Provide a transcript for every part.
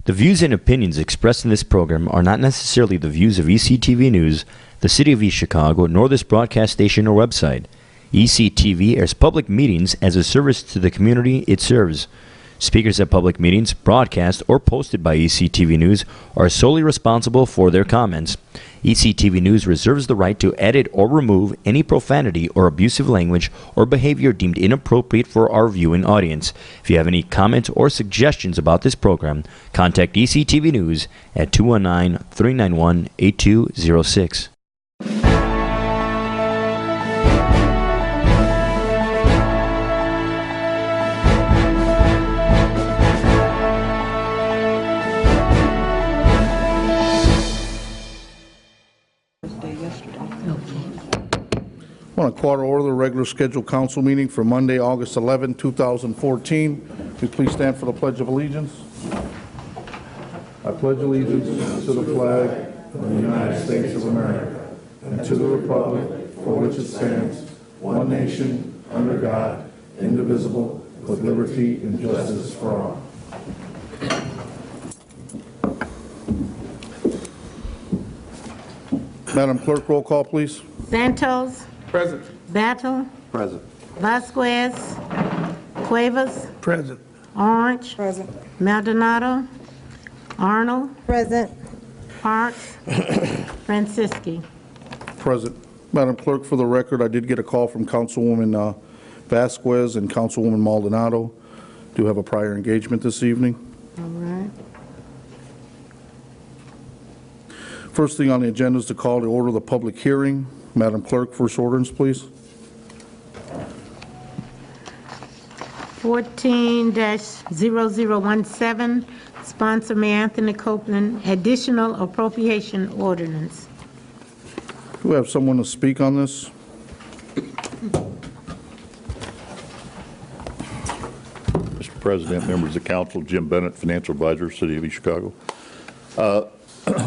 The views and opinions expressed in this program are not necessarily the views of ECTV News, the City of East Chicago, nor this broadcast station or website. ECTV airs public meetings as a service to the community it serves. Speakers at public meetings, broadcast, or posted by ECTV News are solely responsible for their comments. ECTV News reserves the right to edit or remove any profanity or abusive language or behavior deemed inappropriate for our viewing audience. If you have any comments or suggestions about this program, contact ECTV News at 219-391-8206. I want to call to order the regular scheduled council meeting for Monday, August 11, 2014. Will you please stand for the Pledge of Allegiance? I pledge allegiance to the flag of the United States of America and to the republic for which it stands, one nation, under God, indivisible, with liberty and justice for all. Madam Clerk, roll call, please. Santos. Present. Battle. Present. Vasquez. Cuevas. Present. Orange. Present. Maldonado. Arnold. Present. Parks. Francisci. Present. Madam Clerk, for the record, I did get a call from Councilwoman Vasquez and Councilwoman Maldonado. Do have a prior engagement this evening. All right. First thing on the agenda is to call to order the public hearing. Madam Clerk, first ordinance, please. 14-0017, sponsor Mayor Anthony Copeland, additional appropriation ordinance. Do we have someone to speak on this? Mr. President, members of council, Jim Bennett, financial advisor, City of East Chicago.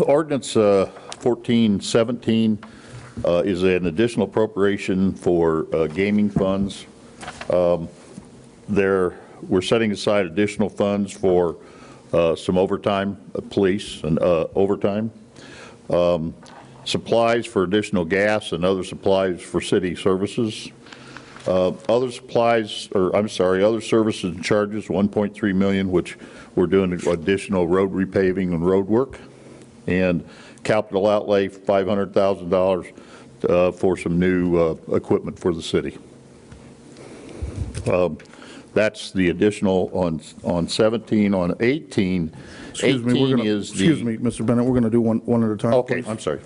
Ordinance 1417 is an additional appropriation for gaming funds. We're setting aside additional funds for some overtime, police and overtime, supplies for additional gas and other supplies for city services. Other services and charges, 1.3 million, which we're doing additional road repaving and road work, and capital outlay, $500,000 for some new equipment for the city. That's the additional on 17. On 18, Excuse me, Mr. Bennett, we're going to do one at a time. Okay, please. I'm sorry.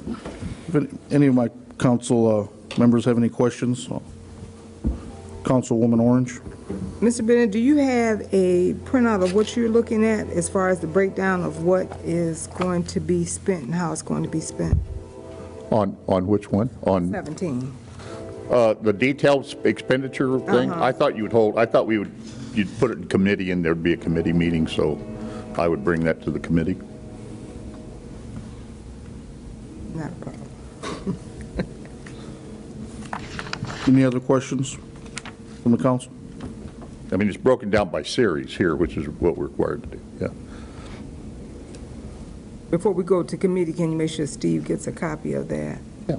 If any of my council members have any questions, Councilwoman Orange. Mr. Bennett, do you have a printout of what you're looking at as far as the breakdown of what is going to be spent and how it's going to be spent? On which one? On 17. the detailed expenditure thing. I thought you'd you'd put it in committee and there'd be a committee meeting, so I would bring that to the committee. Not a problem. Any other questions from the council? I mean, it's broken down by series here, which is what we're required to do, yeah. Before we go to committee, can you make sure Steve gets a copy of that? Yeah.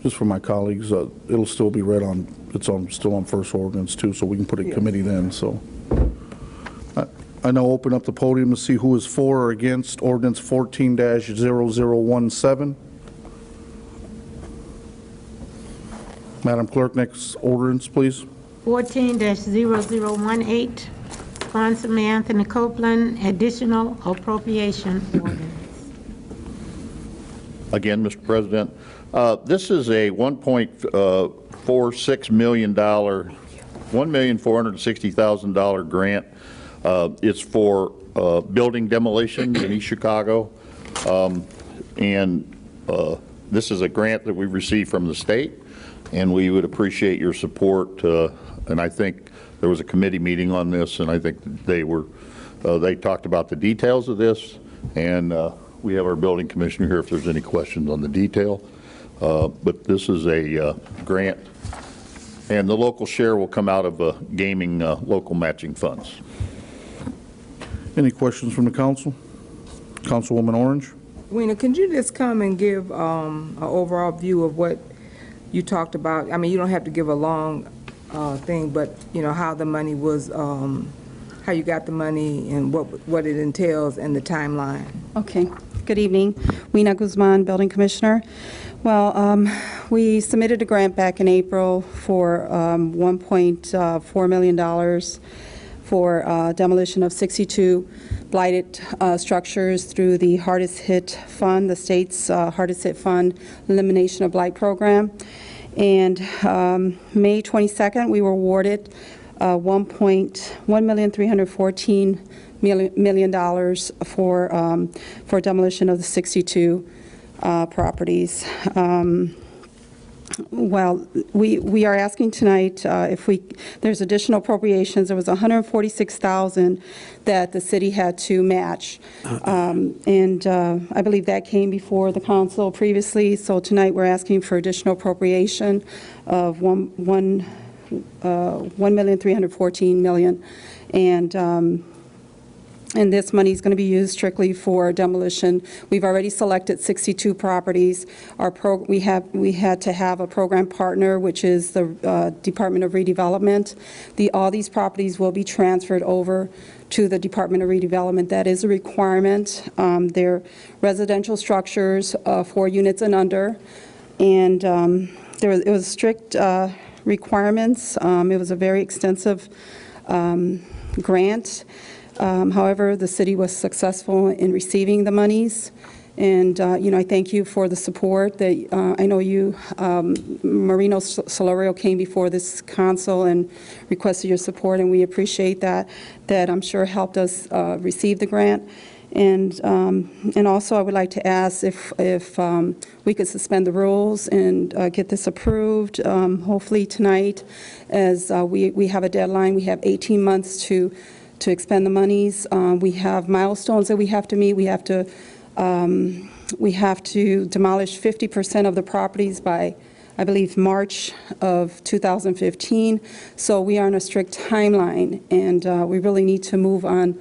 Just for my colleagues, it'll still be read on, still on first ordinance too, so we can put it in committee then, so. I now open up the podium to see who is for or against ordinance 14-0017. Madam Clerk, next ordinance, please. 14-0018, sponsor Mayor Anthony Copeland, additional appropriation ordinance. Again, Mr. President, this is a $1.46 million, $1,460,000 grant. It's for building demolition in East Chicago, and this is a grant that we received from the state, and we would appreciate your support. And I think there was a committee meeting on this, and I think they talked about the details of this, and we have our building commissioner here if there's any questions on the detail. But this is a grant, and the local share will come out of gaming local matching funds. Any questions from the council? Councilwoman Orange? Weena, could you just come and give an overall view of what you talked about? I mean, you don't have to give a long thing, but, you know, how the money was, how you got the money and what it entails and the timeline. Okay. Good evening. Weena Guzman, Building Commissioner. Well, we submitted a grant back in April for $1.4 million for demolition of 62 blighted structures through the Hardest Hit Fund, the state's Hardest Hit Fund Elimination of Blight Program. And May 22nd, we were awarded $1.314 million for demolition of the 62 properties. Well, we are asking tonight if there's additional appropriations. There was $146,000 that the city had to match, and I believe that came before the council previously. So tonight we're asking for additional appropriation of $1,314,000, and this money is going to be used strictly for demolition. We've already selected 62 properties. We had to have a program partner, which is the Department of Redevelopment. All these properties will be transferred over to the Department of Redevelopment. That is a requirement. They're residential structures, 4 units and under, and it was strict requirements. It was a very extensive grant. However, the city was successful in receiving the monies, and you know, I thank you for the support that I know you, Marino Solorio came before this council and requested your support, and we appreciate that. That I'm sure helped us receive the grant. And also, I would like to ask if we could suspend the rules and get this approved, hopefully tonight, as we have a deadline. We have 18 months to expend the monies. We have milestones that we have to meet. We have to demolish 50% of the properties by, I believe, March of 2015. So we are on a strict timeline, and we really need to move on.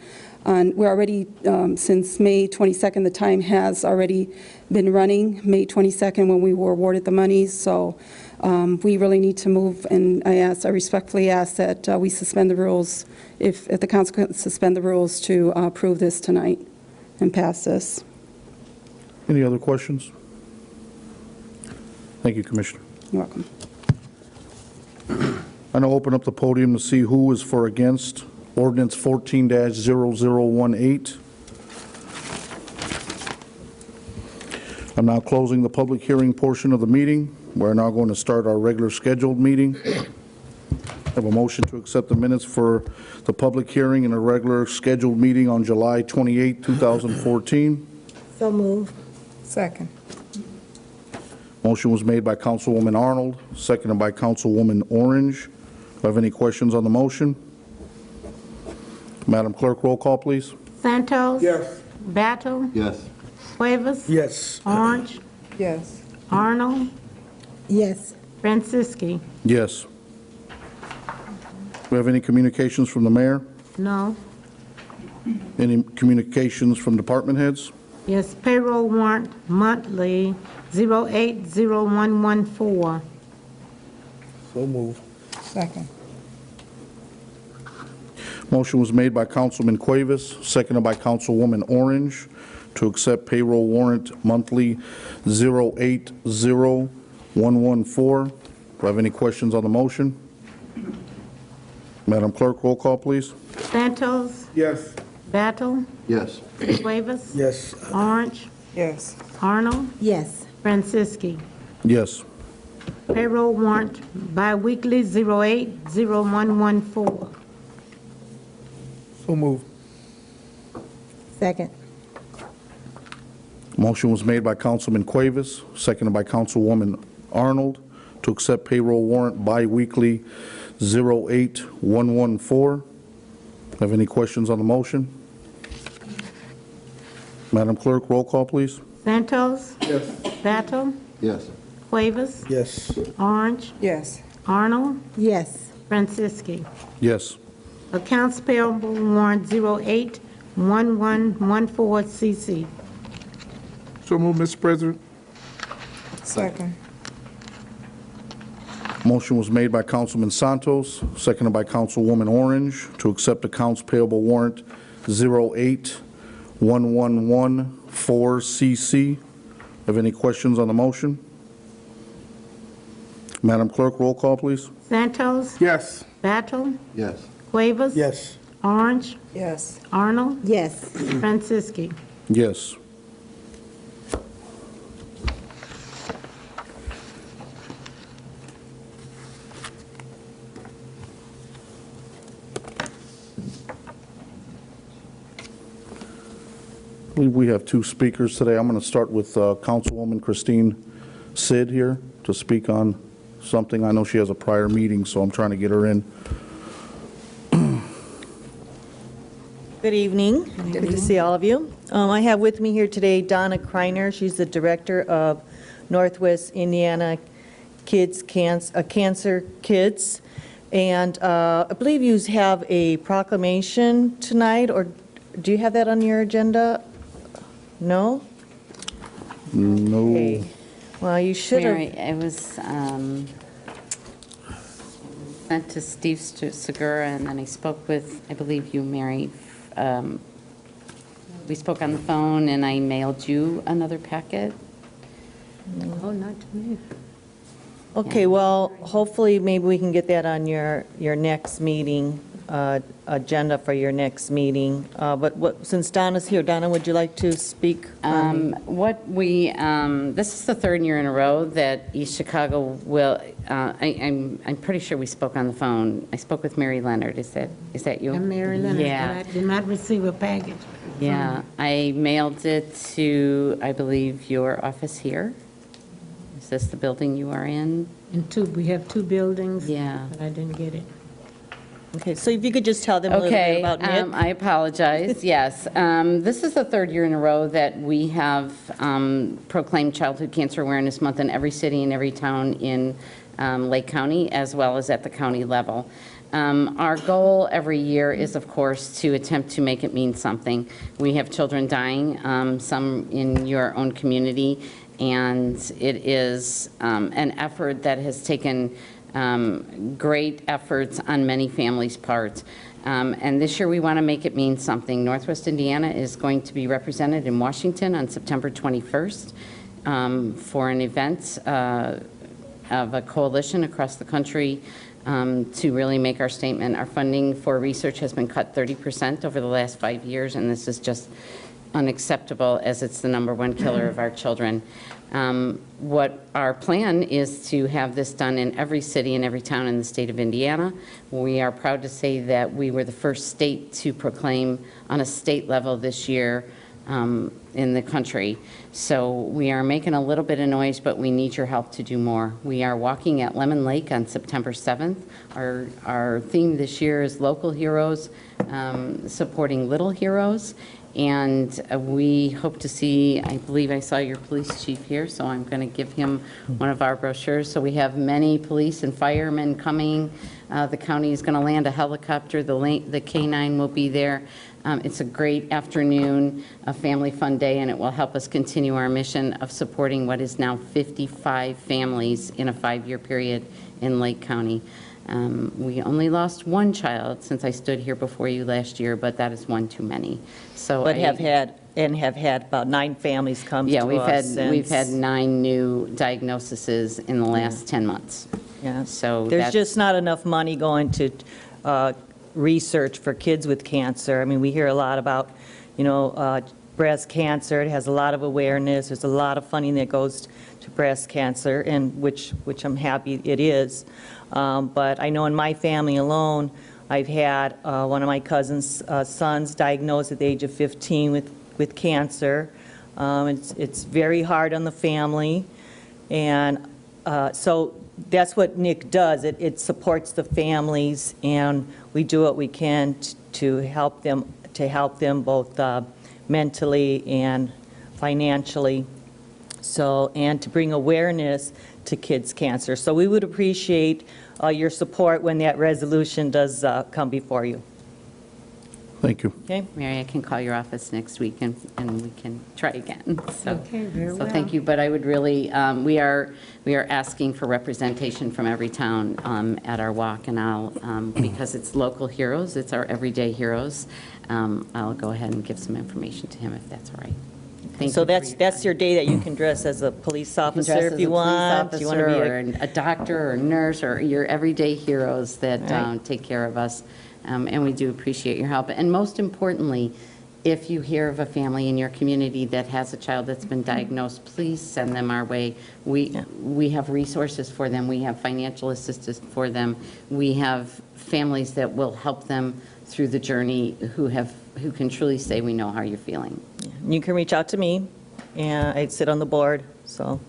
We're already, since May 22nd, the time has already been running, May 22nd, when we were awarded the monies. So we really need to move, and I respectfully ask that we suspend the rules, if the council can suspend the rules to approve this tonight and pass this. Any other questions? Thank you, Commissioner. You're welcome. I now open up the podium to see who is for or against ordinance 14-0018. I'm now closing the public hearing portion of the meeting. We're now going to start our regular scheduled meeting. I have a motion to accept the minutes for the public hearing and a regular scheduled meeting on July 28, 2014. So move. Second. Motion was made by Councilwoman Arnold, seconded by Councilwoman Orange. Do I have any questions on the motion? Madam Clerk, roll call, please. Santos? Yes. Battle? Yes. Cuevas? Yes. Orange? Yes. Arnold? Yes. Francisci? Yes. Do we have any communications from the mayor? No. Any communications from department heads? Yes, payroll warrant monthly 080114. So moved. Second. Motion was made by Councilman Cuevas, seconded by Councilwoman Orange, to accept payroll warrant monthly 080114. Do I have any questions on the motion? Madam Clerk, roll call, please. Santos? Yes. Battle? Yes. Cuevas? Yes. Orange? Yes. Arnold? Yes. Francisci? Yes. Payroll warrant biweekly 080114. So moved. Second. Motion was made by Councilman Cuevas, seconded by Councilwoman Arnold, to accept payroll warrant biweekly 08114. Have any questions on the motion? Madam Clerk, roll call, please. Santos? Yes. Battle? Yes. Cuevas? Yes. Orange? Yes. Arnold? Yes. Francisci? Yes. Accounts payable warrant 1114CC. So moved, Mr. President. Second. Motion was made by Councilman Santos, seconded by Councilwoman Orange, to accept accounts payable warrant 08114CC. Have any questions on the motion? Madam Clerk, roll call, please. Santos. Yes. Battle. Yes. Cuevas. Yes. Orange. Yes. Arnold. Yes. Franciski. Yes. I believe we have two speakers today. I'm going to start with Councilwoman Christine Sid here to speak on something. I know she has a prior meeting, so I'm trying to get her in. Good evening. Good to see all of you. I have with me here today Donna Kreiner. She's the director of Northwest Indiana Cancer Kids. And I believe you have a proclamation tonight, or do you have that on your agenda? No? No. Okay. Well, you should Mary, have. it was sent to Steve Segura, and then I spoke with, I believe you, Mary. We spoke on the phone, and I mailed you another packet. Oh, not to me. Okay, well, hopefully, maybe we can get that on your next meeting, agenda for your next meeting. Since Donna's here, Donna, would you like to speak? This is the third year in a row that East Chicago will, I'm pretty sure we spoke on the phone. I spoke with Mary Leonard. Is that you? And Mary Leonard, Yeah. but I did not receive a package. Yeah, I mailed it to, I believe, your office here. Is this the building you are in? We have two buildings. Yeah. But I didn't get it. Okay, so if you could just tell them a little bit Okay, about Nick. I apologize, yes. This is the third year in a row that we have proclaimed Childhood Cancer Awareness Month in every city and every town in Lake County, as well as at the county level. Our goal every year is, of course, to attempt to make it mean something. We have children dying, some in your own community, and it is an effort that has taken great efforts on many families' parts. And this year we want to make it mean something. Northwest Indiana is going to be represented in Washington on September 21st for an event of a coalition across the country to really make our statement. Our funding for research has been cut 30% over the last 5 years, and this is just unacceptable, as it's the #1 killer of our children. What our plan is to have this done in every city and every town in the state of Indiana. We are proud to say that we were the first state to proclaim on a state level this year in the country. So we are making a little bit of noise, but we need your help to do more. We are walking at Lemon Lake on September 7th. Our theme this year is Local Heroes, supporting Little Heroes. And we hope to see, I believe I saw your police chief here, so I'm going to give him one of our brochures. So we have many police and firemen coming. The county is going to land a helicopter. The K-9 will be there. It's a great afternoon, a family fun day, and it will help us continue our mission of supporting what is now 55 families in a 5-year period in Lake County. We only lost one child since I stood here before you last year, but that is one too many. So But have had about 9 families come to yeah, us. we've had 9 new diagnoses in the last 10 months. Yeah. So There's that's- just not enough money going to research for kids with cancer. I mean, we hear a lot about, breast cancer. It has a lot of awareness. There's a lot of funding that goes to breast cancer, and which I'm happy it is. But I know in my family alone, I've had one of my cousin's sons diagnosed at the age of 15 with cancer. It's very hard on the family, and so that's what Nick does. It supports the families, and we do what we can to help them both mentally and financially. So, and to bring awareness to kids' cancer. So we would appreciate your support when that resolution does come before you. Thank you. Okay? Mary, I can call your office next week and we can try again. So, Okay, very so well. thank you, but I would really, we are asking for representation from every town at our walk, and I'll, because it's local heroes, it's our everyday heroes, I'll go ahead and give some information to him if that's all right. Thank So you for that's your day that you can dress as a police You can officer dress if as you a police want. You want to officer be or a doctor or a nurse or your everyday heroes that Right. take care of us. And we do appreciate your help. And most importantly, if you hear of a family in your community that has a child that's been diagnosed, please send them our way. We have resources for them. We have financial assistance for them. We have families that will help them through the journey who can truly say, we know how you're feeling. You can reach out to me, and I sit on the board, so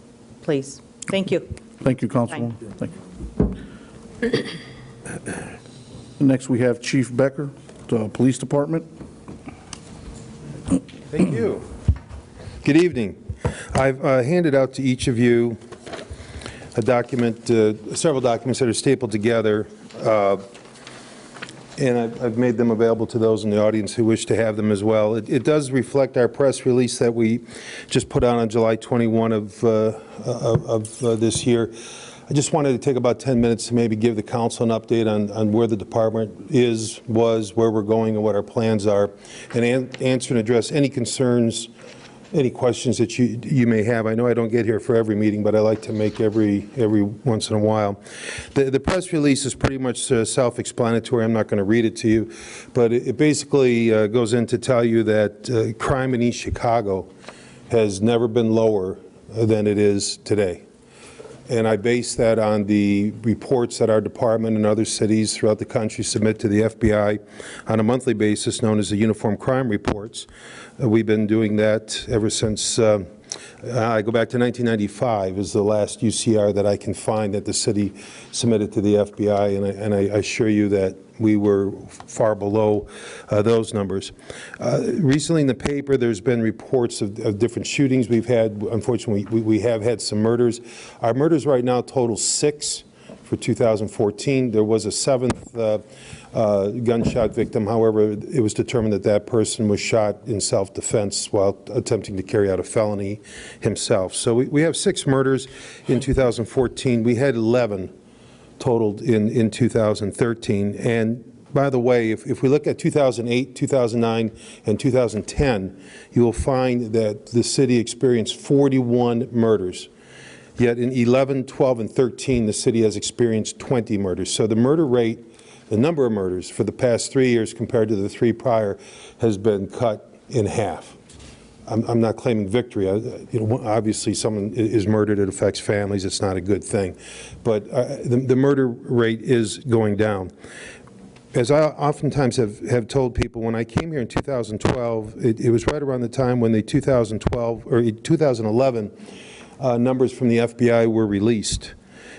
please. Thank you. Thank you, Councilwoman. Thank you. Next, we have Chief Becker, the Police Department. Thank you. Good evening. I've handed out to each of you a document, several documents that are stapled together, and I've made them available to those in the audience who wish to have them as well. It does reflect our press release that we just put out on July 21 of this year. I just wanted to take about 10 minutes to maybe give the council an update on where the department was, where we're going, and what our plans are, and answer and address any concerns, any questions that you may have. I know I don't get here for every meeting, but I like to make every once in a while. The press release is pretty much self-explanatory. I'm not going to read it to you, but it basically goes in to tell you that crime in East Chicago has never been lower than it is today. And I base that on the reports that our department and other cities throughout the country submit to the FBI on a monthly basis, known as the Uniform Crime Reports. We've been doing that ever since, I go back to 1995 is the last UCR that I can find that the city submitted to the FBI, and I assure you that we were far below those numbers. Recently in the paper, there's been reports of different shootings we've had. Unfortunately, we have had some murders. Our murders right now total 6 for 2014. There was a 7th gunshot victim. However, it was determined that that person was shot in self-defense while attempting to carry out a felony himself. So we have 6 murders in 2014. We had 11 totaled in 2013. And by the way, if we look at 2008, 2009, and 2010, you will find that the city experienced 41 murders. Yet in 11, 12, and 13, the city has experienced 20 murders. So the murder rate, the number of murders for the past 3 years compared to the 3 prior, has been cut in half. I'm not claiming victory. Obviously, someone is murdered, it affects families, it's not a good thing. But the murder rate is going down. As I oftentimes have told people, when I came here in 2012, it was right around the time when the 2012 or 2011 numbers from the FBI were released.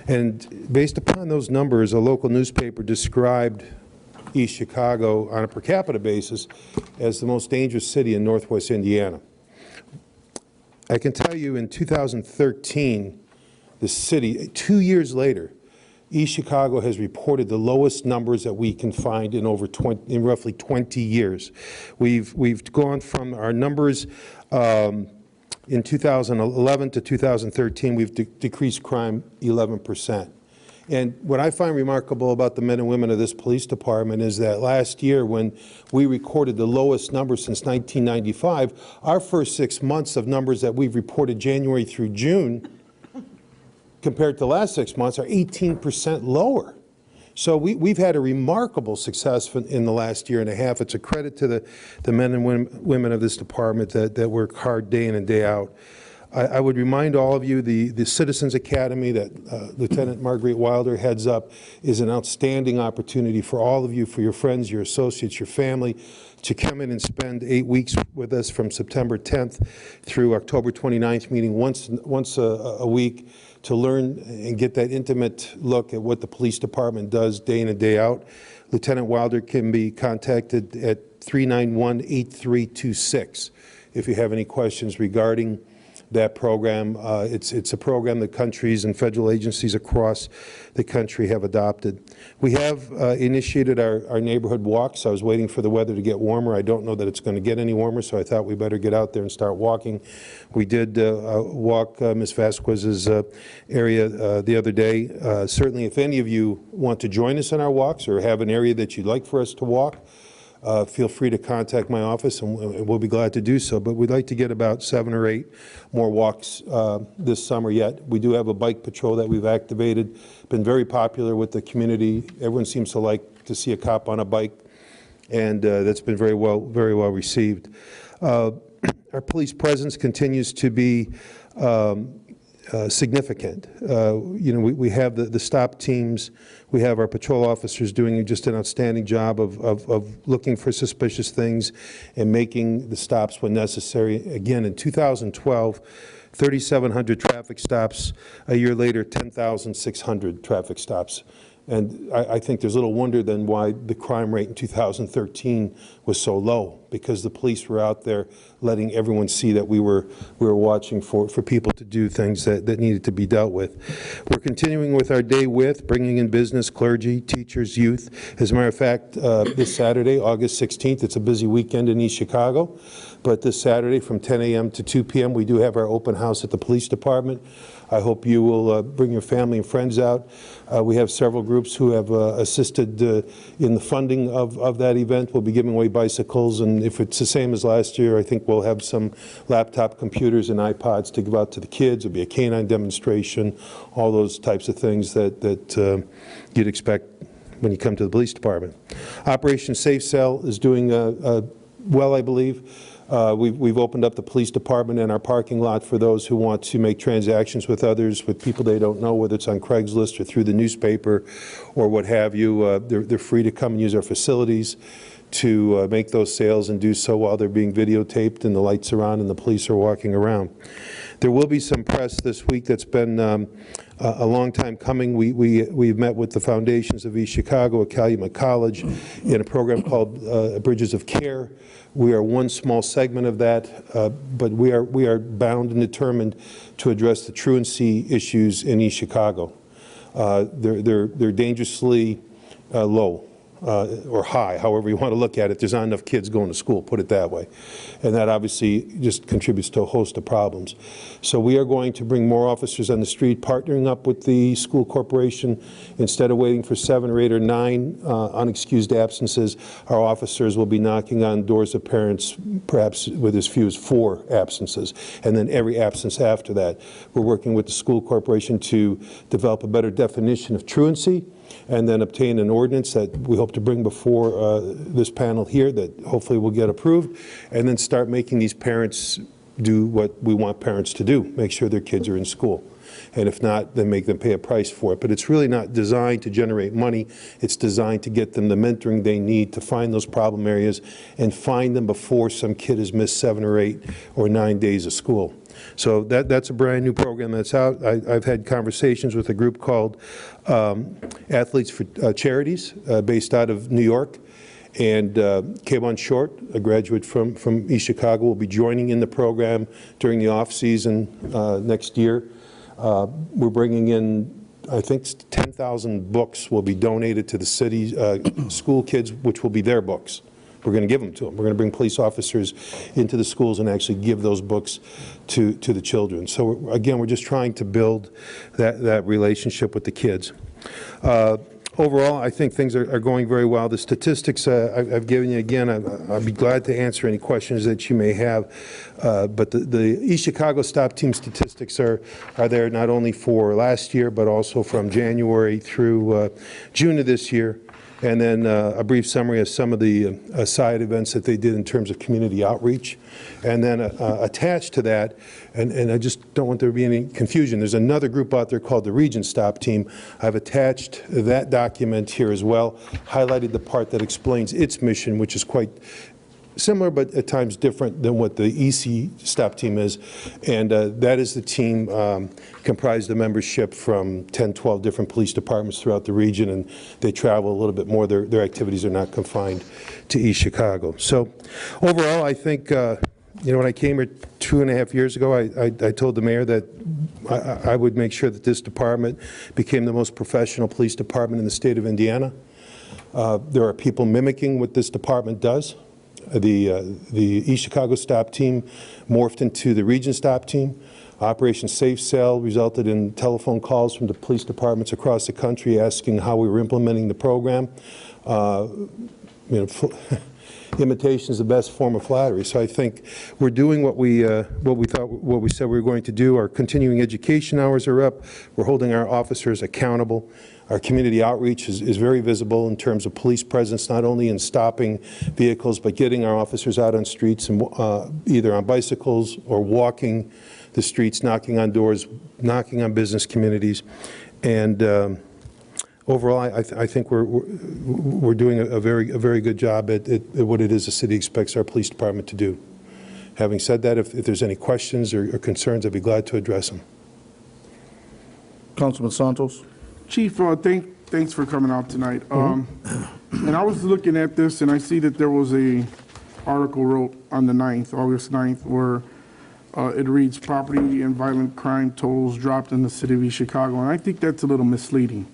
And based upon those numbers, a local newspaper described East Chicago on a per capita basis as the most dangerous city in Northwest Indiana. I can tell you in 2013, the city, 2 years later, East Chicago has reported the lowest numbers that we can find in roughly 20 years. We've gone from our numbers in 2011 to 2013, we've decreased crime 11%. And what I find remarkable about the men and women of this police department is that last year, when we recorded the lowest number since 1995, our first 6 months of numbers that we've reported January through June compared to the last 6 months are 18% lower. So we've had a remarkable success in the last year and a half. It's a credit to the men and women of this department that work hard day in and day out. I would remind all of you, the Citizens Academy that Lieutenant Marguerite Wilder heads up is an outstanding opportunity for all of you, for your friends, your associates, your family, to come in and spend 8 weeks with us from September 10th through October 29th, meeting once a week, to learn and get that intimate look at what the police department does day in and day out. Lieutenant Wilder can be contacted at 391-8326 if you have any questions regarding that program. It's a program that countries and federal agencies across the country have adopted. We have initiated our neighborhood walks. I was waiting for the weather to get warmer. I don't know that it's going to get any warmer, so I thought we better get out there and start walking. We did walk Ms. Vasquez's area the other day. Certainly, if any of you want to join us in our walks or have an area that you'd like for us to walk, feel free to contact my office, and we'll be glad to do so. But we'd like to get about 7 or 8 more walks this summer yet. We do have a bike patrol that we've activated. Been very popular with the community. Everyone seems to like to see a cop on a bike, and that's been very well received. Our police presence continues to be significant. You know, we have the stop teams. We have our patrol officers doing just an outstanding job of looking for suspicious things and making the stops when necessary. Again, in 2012, 3,700 traffic stops. A year later, 10,600 traffic stops. And I think there's little wonder then why the crime rate in 2013 was so low, because the police were out there letting everyone see that we were watching for people to do things that needed to be dealt with. We're continuing with our day with, bringing in business, clergy, teachers, youth. As a matter of fact, this Saturday, August 16th, it's a busy weekend in East Chicago, but this Saturday from 10 a.m. to 2 p.m. we do have our open house at the police department. I hope you will bring your family and friends out. We have several groups who have assisted in the funding of that event. We'll be giving away bicycles, and if it's the same as last year, I think we'll have some laptop computers and iPods to give out to the kids. There'll be a canine demonstration, all those types of things that you'd expect when you come to the police department. Operation Safe Cell is doing well, I believe. We've opened up the police department and our parking lot for those who want to make transactions with others, with people they don't know, whether it's on Craigslist or through the newspaper or what have you. They're free to come and use our facilities to make those sales and do so while they're being videotaped and the lights are on and the police are walking around. There will be some press this week that's been a long time coming. We've met with the foundations of East Chicago, at Calumet College, in a program called Bridges of Care. We are one small segment of that, but we are bound and determined to address the truancy issues in East Chicago. They're dangerously low. Or high, however you want to look at it. There's not enough kids going to school, put it that way. And that obviously just contributes to a host of problems. So we are going to bring more officers on the street, partnering up with the school corporation. Instead of waiting for 7 or 8 or 9 unexcused absences, our officers will be knocking on doors of parents, perhaps with as few as 4 absences, and then every absence after that. We're working with the school corporation to develop a better definition of truancy, and then obtain an ordinance that we hope to bring before this panel here that hopefully will get approved, and then start making these parents do what we want parents to do, make sure their kids are in school. And if not, then make them pay a price for it. But it's really not designed to generate money. It's designed to get them the mentoring they need to find those problem areas and find them before some kid has missed 7 or 8 or 9 days of school. So that's a brand new program that's out. I've had conversations with a group called Athletes for Charities based out of New York. And Kayvon Short, a graduate from East Chicago, will be joining in the program during the off season next year. We're bringing in, I think, 10,000 books will be donated to the city school kids, which will be their books. We're going to give them to them. We're going to bring police officers into the schools and actually give those books to the children. So again, we're just trying to build that relationship with the kids. Overall, I think things are going very well. The statistics I've given you, again, I'll be glad to answer any questions that you may have. But the East Chicago Stop Team statistics are there not only for last year, but also from January through June of this year. And then a brief summary of some of the side events that they did in terms of community outreach. And then attached to that, and I just don't want there to be any confusion, there's another group out there called the Region Stop Team. I've attached that document here as well, highlighted the part that explains its mission, which is quite similar but at times different than what the EC Stop Team is. And that is the team comprised of membership from 10, 12 different police departments throughout the region, and they travel a little bit more. Their activities are not confined to East Chicago. So overall, I think, you know, when I came here 2.5 years ago, I told the mayor that I would make sure that this department became the most professional police department in the state of Indiana. There are people mimicking what this department does. The East Chicago stop team morphed into the region stop team. Operation Safe Cell resulted in telephone calls from the police departments across the country asking how we were implementing the program. Imitation is the best form of flattery. So I think we're doing what we said we were going to do. Our continuing education hours are up. We're holding our officers accountable. Our community outreach is very visible in terms of police presence, not only in stopping vehicles, but getting our officers out on streets and either on bicycles or walking the streets, knocking on doors, knocking on business communities, and overall, I think we're doing a very good job at what it is the city expects our police department to do. Having said that, if there's any questions or concerns, I'd be glad to address them. Councilman Santos. Chief, thanks for coming out tonight. And I was looking at this, and I see that there was a article wrote on the 9th, August 9th, where it reads, property and violent crime totals dropped in the city of East Chicago. And I think that's a little misleading,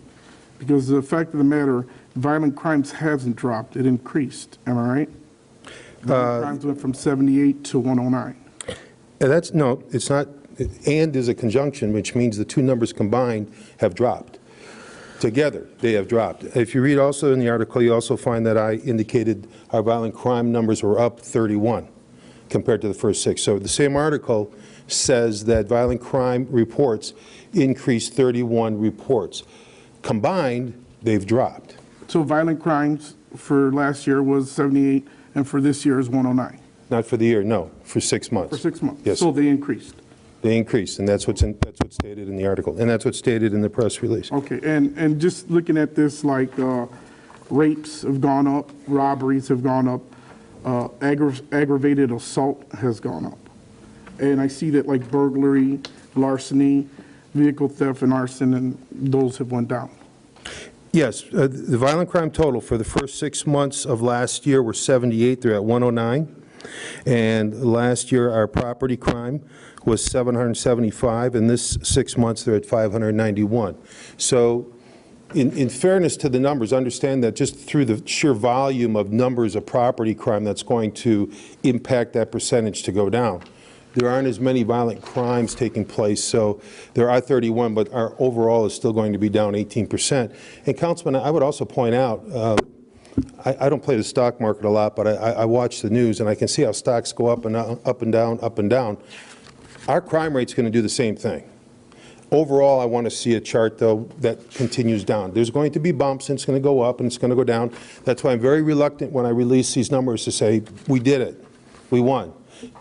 because the fact of the matter, violent crimes hasn't dropped, it increased. Am I right? Violent crimes went from 78 to 109. No, it's not. And is a conjunction, which means the two numbers combined have dropped. Together, they have dropped. If you read also in the article, you also find that I indicated our violent crime numbers were up 31 compared to the first 6. So the same article says that violent crime reports increased 31 reports. Combined, they've dropped. So violent crimes for last year was 78, and for this year is 109. Not for the year, no, for 6 months. For 6 months. Yes. So they increased. They increased, and that's what's stated in the article, and that's what's stated in the press release. Okay, and just looking at this, like rapes have gone up, robberies have gone up, aggravated assault has gone up. And I see that like burglary, larceny, vehicle theft, and arson, and those have went down. Yes, the violent crime total for the first 6 months of last year were 78. They're at 109. And last year, our property crime was 775, and this 6 months, they're at 591. So in fairness to the numbers, understand that just through the sheer volume of numbers of property crime, that's going to impact that percentage to go down. There aren't as many violent crimes taking place, so there are 31, but our overall is still going to be down 18%. And Councilman, I would also point out, I don't play the stock market a lot, but I watch the news, and I can see how stocks go up and down, up and down, up and down. Our crime rate's going to do the same thing. Overall, I want to see a chart, though, that continues down. There's going to be bumps, and it's going to go up, and it's going to go down. That's why I'm very reluctant when I release these numbers to say, we did it, we won.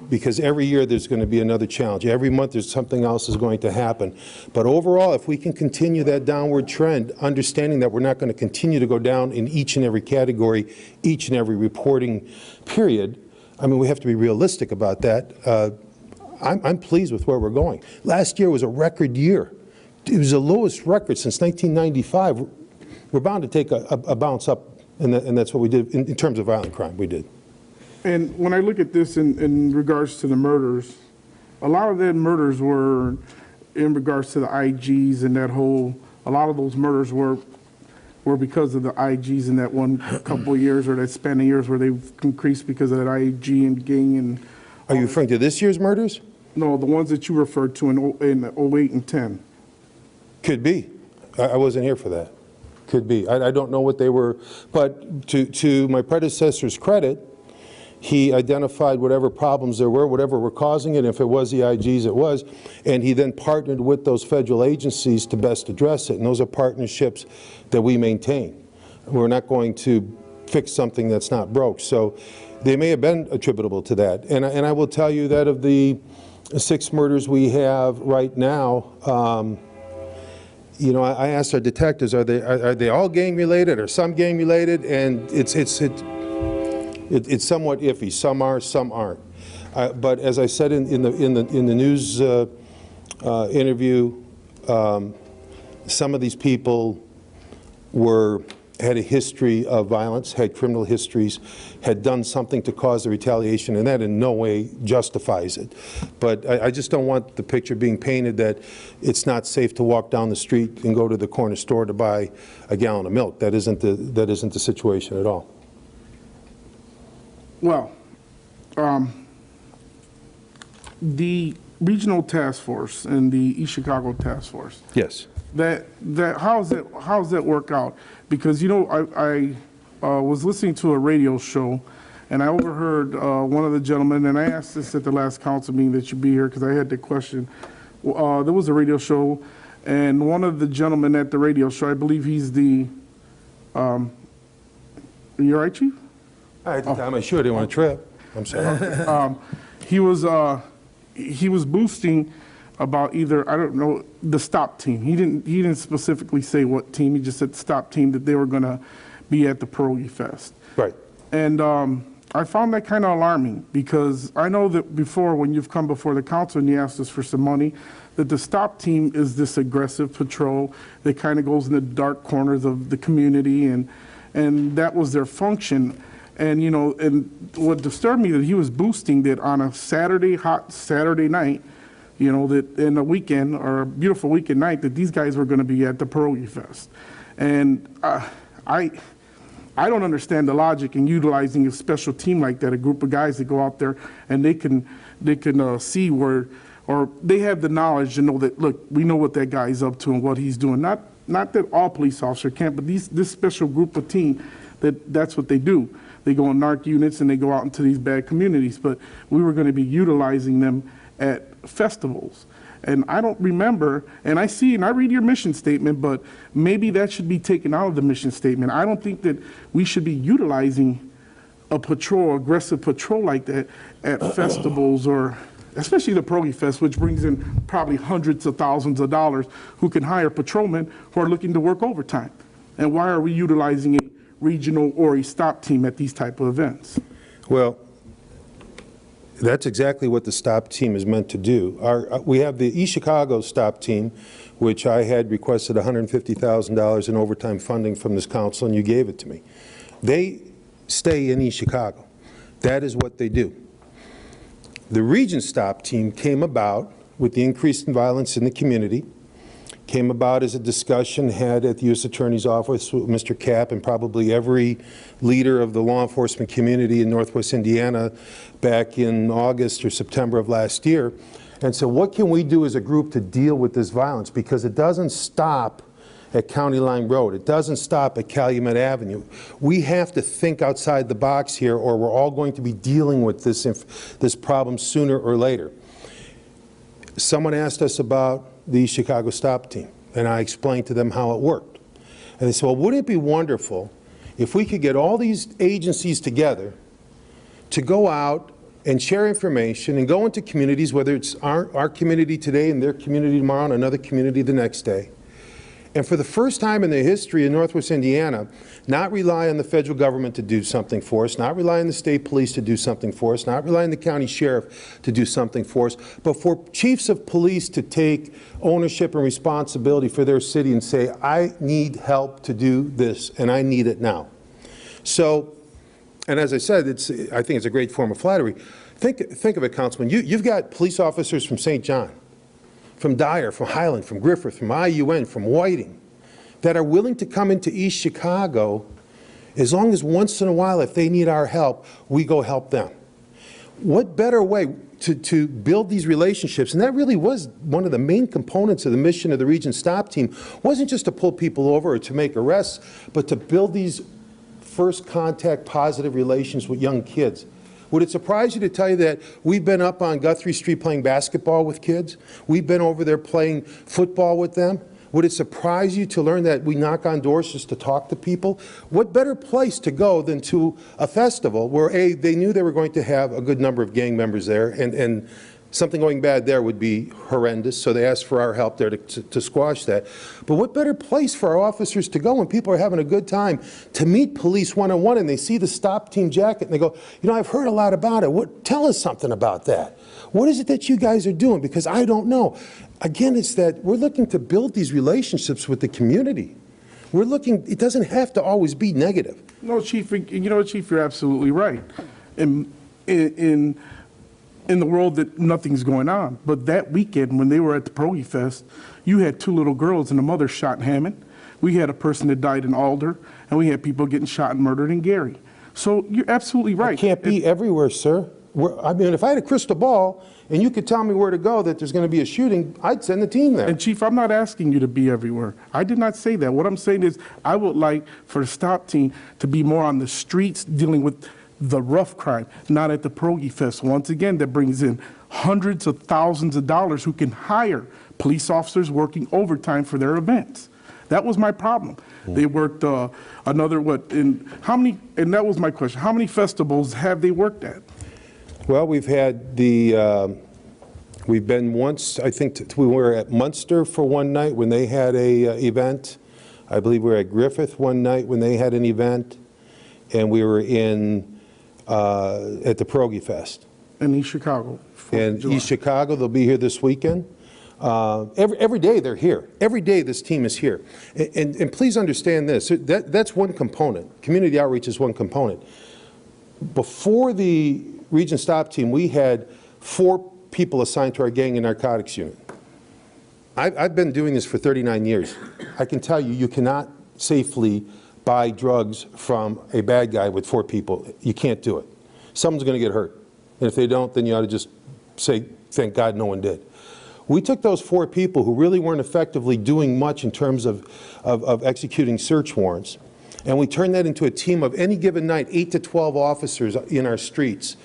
Because every year there's going to be another challenge. Every month there's something else is going to happen. But overall, if we can continue that downward trend, understanding that we're not going to continue to go down in each and every category, each and every reporting period, I mean, we have to be realistic about that. I'm pleased with where we're going. Last year was a record year. It was the lowest record since 1995. We're bound to take a bounce up, and that's what we did in terms of violent crime, we did. And when I look at this in regards to the murders, a lot of the murders were in regards to the IGs and that whole, a lot of those murders were because of the IGs in that one couple of years or that span of years where they've increased because of that IG and gang and... Are you referring to this year's murders? No, the ones that you referred to in 08 and 10. Could be. I wasn't here for that. Could be. I don't know what they were, but to my predecessor's credit, he identified whatever problems there were, whatever were causing it. If it was the IGs, it was. And he then partnered with those federal agencies to best address it. And those are partnerships that we maintain. We're not going to fix something that's not broke. So they may have been attributable to that. And I will tell you that of the 6 murders we have right now, you know, I asked our detectives, are they all gang related or some gang related? And it's somewhat iffy. Some are, some aren't. But as I said in the news interview, some of these people had a history of violence, had criminal histories, had done something to cause the retaliation, and that in no way justifies it. But I just don't want the picture being painted that it's not safe to walk down the street and go to the corner store to buy a gallon of milk. That isn't the situation at all. Well, the regional task force and the East Chicago task force, Yes. how's that work out? Because, you know, I was listening to a radio show, and I overheard one of the gentlemen, and I asked this at the last council meeting that you be here, because I had the question. There was a radio show, and one of the gentlemen at the radio show, I believe he's the, you all right, Chief? At the time I sure didn't want to trip. I'm sorry. He was boosting about either, I don't know, the stop team. He didn't specifically say what team. He just said stop team, that they were going to be at the Pierogi Fest. Right. And I found that kind of alarming, because I know that before, when you've come before the council and you asked us for some money, that the stop team is this aggressive patrol that kind of goes in the dark corners of the community, and that was their function. And, you know, and what disturbed me, that he was boosting that on a Saturday, hot Saturday night, you know, that in a weekend, or a beautiful weekend night, that these guys were going to be at the Pierogi Fest. And I don't understand the logic in utilizing a special team like that, a group of guys that go out there and they can see where, or they have the knowledge to know that, look, we know what that guy's up to and what he's doing. Not that all police officers can't, but this special group of team, that's what they do. They go in narc units and they go out into these bad communities. But we were going to be utilizing them at festivals. And I don't remember, and I see and I read your mission statement, but maybe that should be taken out of the mission statement. I don't think that we should be utilizing a patrol, aggressive patrol like that at festivals, or especially the Pierogi Fest, which brings in probably hundreds of thousands of dollars, who can hire patrolmen who are looking to work overtime. And why are we utilizing a regional or a stop team at these type of events? Well, that's exactly what the stop team is meant to do. We have the East Chicago stop team, which I had requested $150,000 in overtime funding from this council, and you gave it to me. They stay in East Chicago. That is what they do. The region stop team came about with the increase in violence in the community, came about as a discussion had at the U.S. Attorney's Office with Mr. Kapp and probably every leader of the law enforcement community in Northwest Indiana back in August or September of last year. And so what can we do as a group to deal with this violence? Because it doesn't stop at County Line Road. It doesn't stop at Calumet Avenue. We have to think outside the box here, or we're all going to be dealing with this problem sooner or later. Someone asked us about the Chicago stop team, and I explained to them how it worked. And they said, well, wouldn't it be wonderful if we could get all these agencies together to go out and share information and go into communities, whether it's our community today and their community tomorrow and another community the next day, and for the first time in the history of Northwest Indiana, not rely on the federal government to do something for us, not rely on the state police to do something for us, not rely on the county sheriff to do something for us, but for chiefs of police to take ownership and responsibility for their city and say, I need help to do this, and I need it now. So, and as I said, I think it's a great form of flattery. Think of it, Councilman. You've got police officers from St. John, from Dyer, from Highland, from Griffith, from IUN, from Whiting, that are willing to come into East Chicago as long as once in a while, if they need our help, we go help them. What better way to build these relationships? And that really was one of the main components of the mission of the Region Stop Team, wasn't just to pull people over or to make arrests, but to build these first contact positive relations with young kids. Would it surprise you to tell you that we've been up on Guthrie Street playing basketball with kids? We've been over there playing football with them? Would it surprise you to learn that we knock on doors just to talk to people? What better place to go than to a festival where, A, they knew they were going to have a good number of gang members there, and something going bad there would be horrendous, so they asked for our help there to squash that. But what better place for our officers to go when people are having a good time to meet police one-on-one and they see the stop team jacket and they go, you know, I've heard a lot about it. Tell us something about that. What is it that you guys are doing? Because I don't know. Again, it's that we're looking to build these relationships with the community. We're looking, it doesn't have to always be negative. No, Chief, Chief, you're absolutely right. In the world that nothing's going on. But that weekend, when they were at the Pierogi Fest, you had 2 little girls and a mother shot in Hammond. We had a person that died in Alder, and we had people getting shot and murdered in Gary. So you're absolutely right. It can't be everywhere, sir. I mean, if I had a crystal ball and you could tell me where to go that there's going to be a shooting, I'd send the team there. And Chief, I'm not asking you to be everywhere. I did not say that. What I'm saying is I would like for the stop team to be more on the streets dealing with the rough crime, not at the Pierogi Fest. Once again, that brings in hundreds of thousands of dollars who can hire police officers working overtime for their events. That was my problem. They worked another, and that was my question. How many festivals have they worked at? Well, we've had we've been once, I think we were at Munster for one night when they had a event. I believe we were at Griffith one night when they had an event. And we were at the Pierogi Fest. In East Chicago. In East Chicago, they'll be here this weekend. Every day they're here. Every day this team is here. And please understand this, that's one component. Community outreach is one component. Before the Region Stop team, we had 4 people assigned to our gang and narcotics unit. I've been doing this for 39 years. I can tell you, you cannot safely buy drugs from a bad guy with 4 people. You can't do it. Someone's going to get hurt. And if they don't, then you ought to just say, thank God no one did. We took those 4 people who really weren't effectively doing much in terms of executing search warrants, and we turned that into a team of any given night, 8 to 12 officers in our streets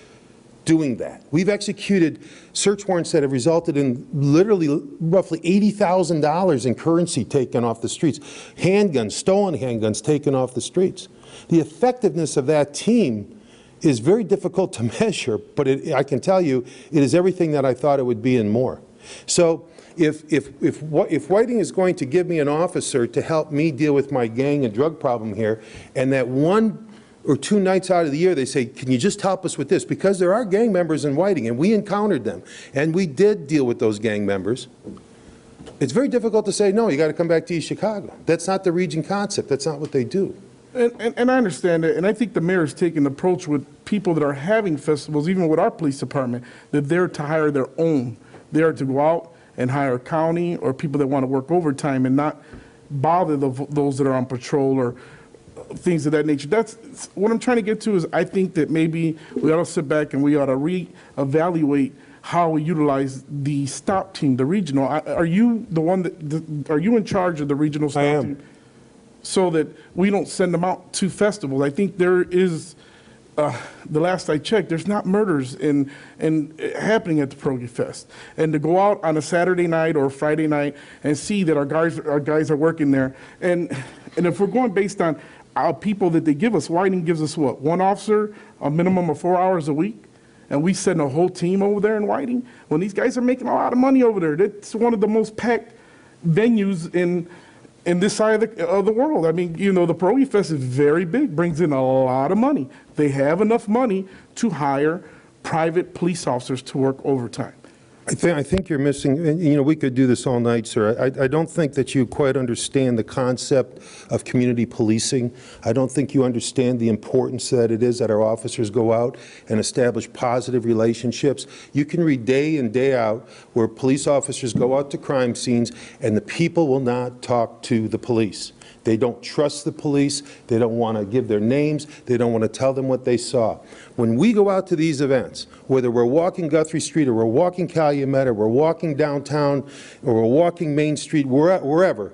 doing that. We've executed search warrants that have resulted in literally roughly $80,000 in currency taken off the streets, handguns, stolen handguns taken off the streets. The effectiveness of that team is very difficult to measure, but I can tell you it is everything that I thought it would be and more. So if Whiting is going to give me an officer to help me deal with my gang and drug problem here, and that 1 or 2 nights out of the year they say, can you just help us with this? Because there are gang members in Whiting, and we encountered them, and we did deal with those gang members. It's very difficult to say, no, you got to come back to East Chicago. That's not the region concept. That's not what they do. And I understand that, and I think the mayor's taking the approach with people that are having festivals, even with our police department, that they're to hire their own. They're to go out and hire county or people that want to work overtime and not bother those that are on patrol or things of that nature. That's what I'm trying to get to. Is I think that maybe we ought to sit back and we ought to reevaluate how we utilize the stop team, the regional. Are you the one that, are you in charge of the regional stop team? So that we don't send them out to festivals. I think there is, the last I checked, there's not murders in happening at the Pierogi Fest. And to go out on a Saturday night or Friday night and see that our guys are working there, and if we're going based on our people that they give us, Whiting gives us what, 1 officer, a minimum of 4 hours a week, and we send a whole team over there in Whiting. When these guys are making a lot of money over there, that's one of the most packed venues in this side of the world. I mean, you know, the Pierogi Fest is very big, brings in a lot of money. They have enough money to hire private police officers to work overtime. I think you're missing, and you know, we could do this all night, sir. I don't think that you quite understand the concept of community policing. I don't think you understand the importance that it is that our officers go out and establish positive relationships. You can read day in, day out where police officers go out to crime scenes and the people will not talk to the police. They don't trust the police. They don't want to give their names. They don't want to tell them what they saw. When we go out to these events, whether we're walking Guthrie Street or we're walking Calumet or we're walking downtown or we're walking Main Street, wherever,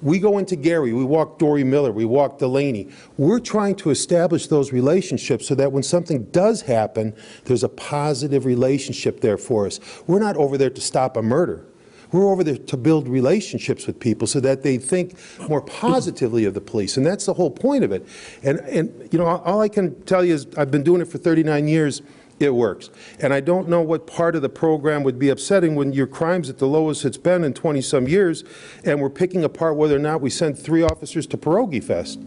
we go into Gary, we walk Dory Miller, we walk Delaney. We're trying to establish those relationships so that when something does happen, there's a positive relationship there for us. We're not over there to stop a murder. We're over there to build relationships with people so that they think more positively of the police, and that's the whole point of it. And you know, all I can tell you is I've been doing it for 39 years. It works. And I don't know what part of the program would be upsetting when your crime's at the lowest it's been in 20-some years, and we're picking apart whether or not we send 3 officers to Pierogi Fest.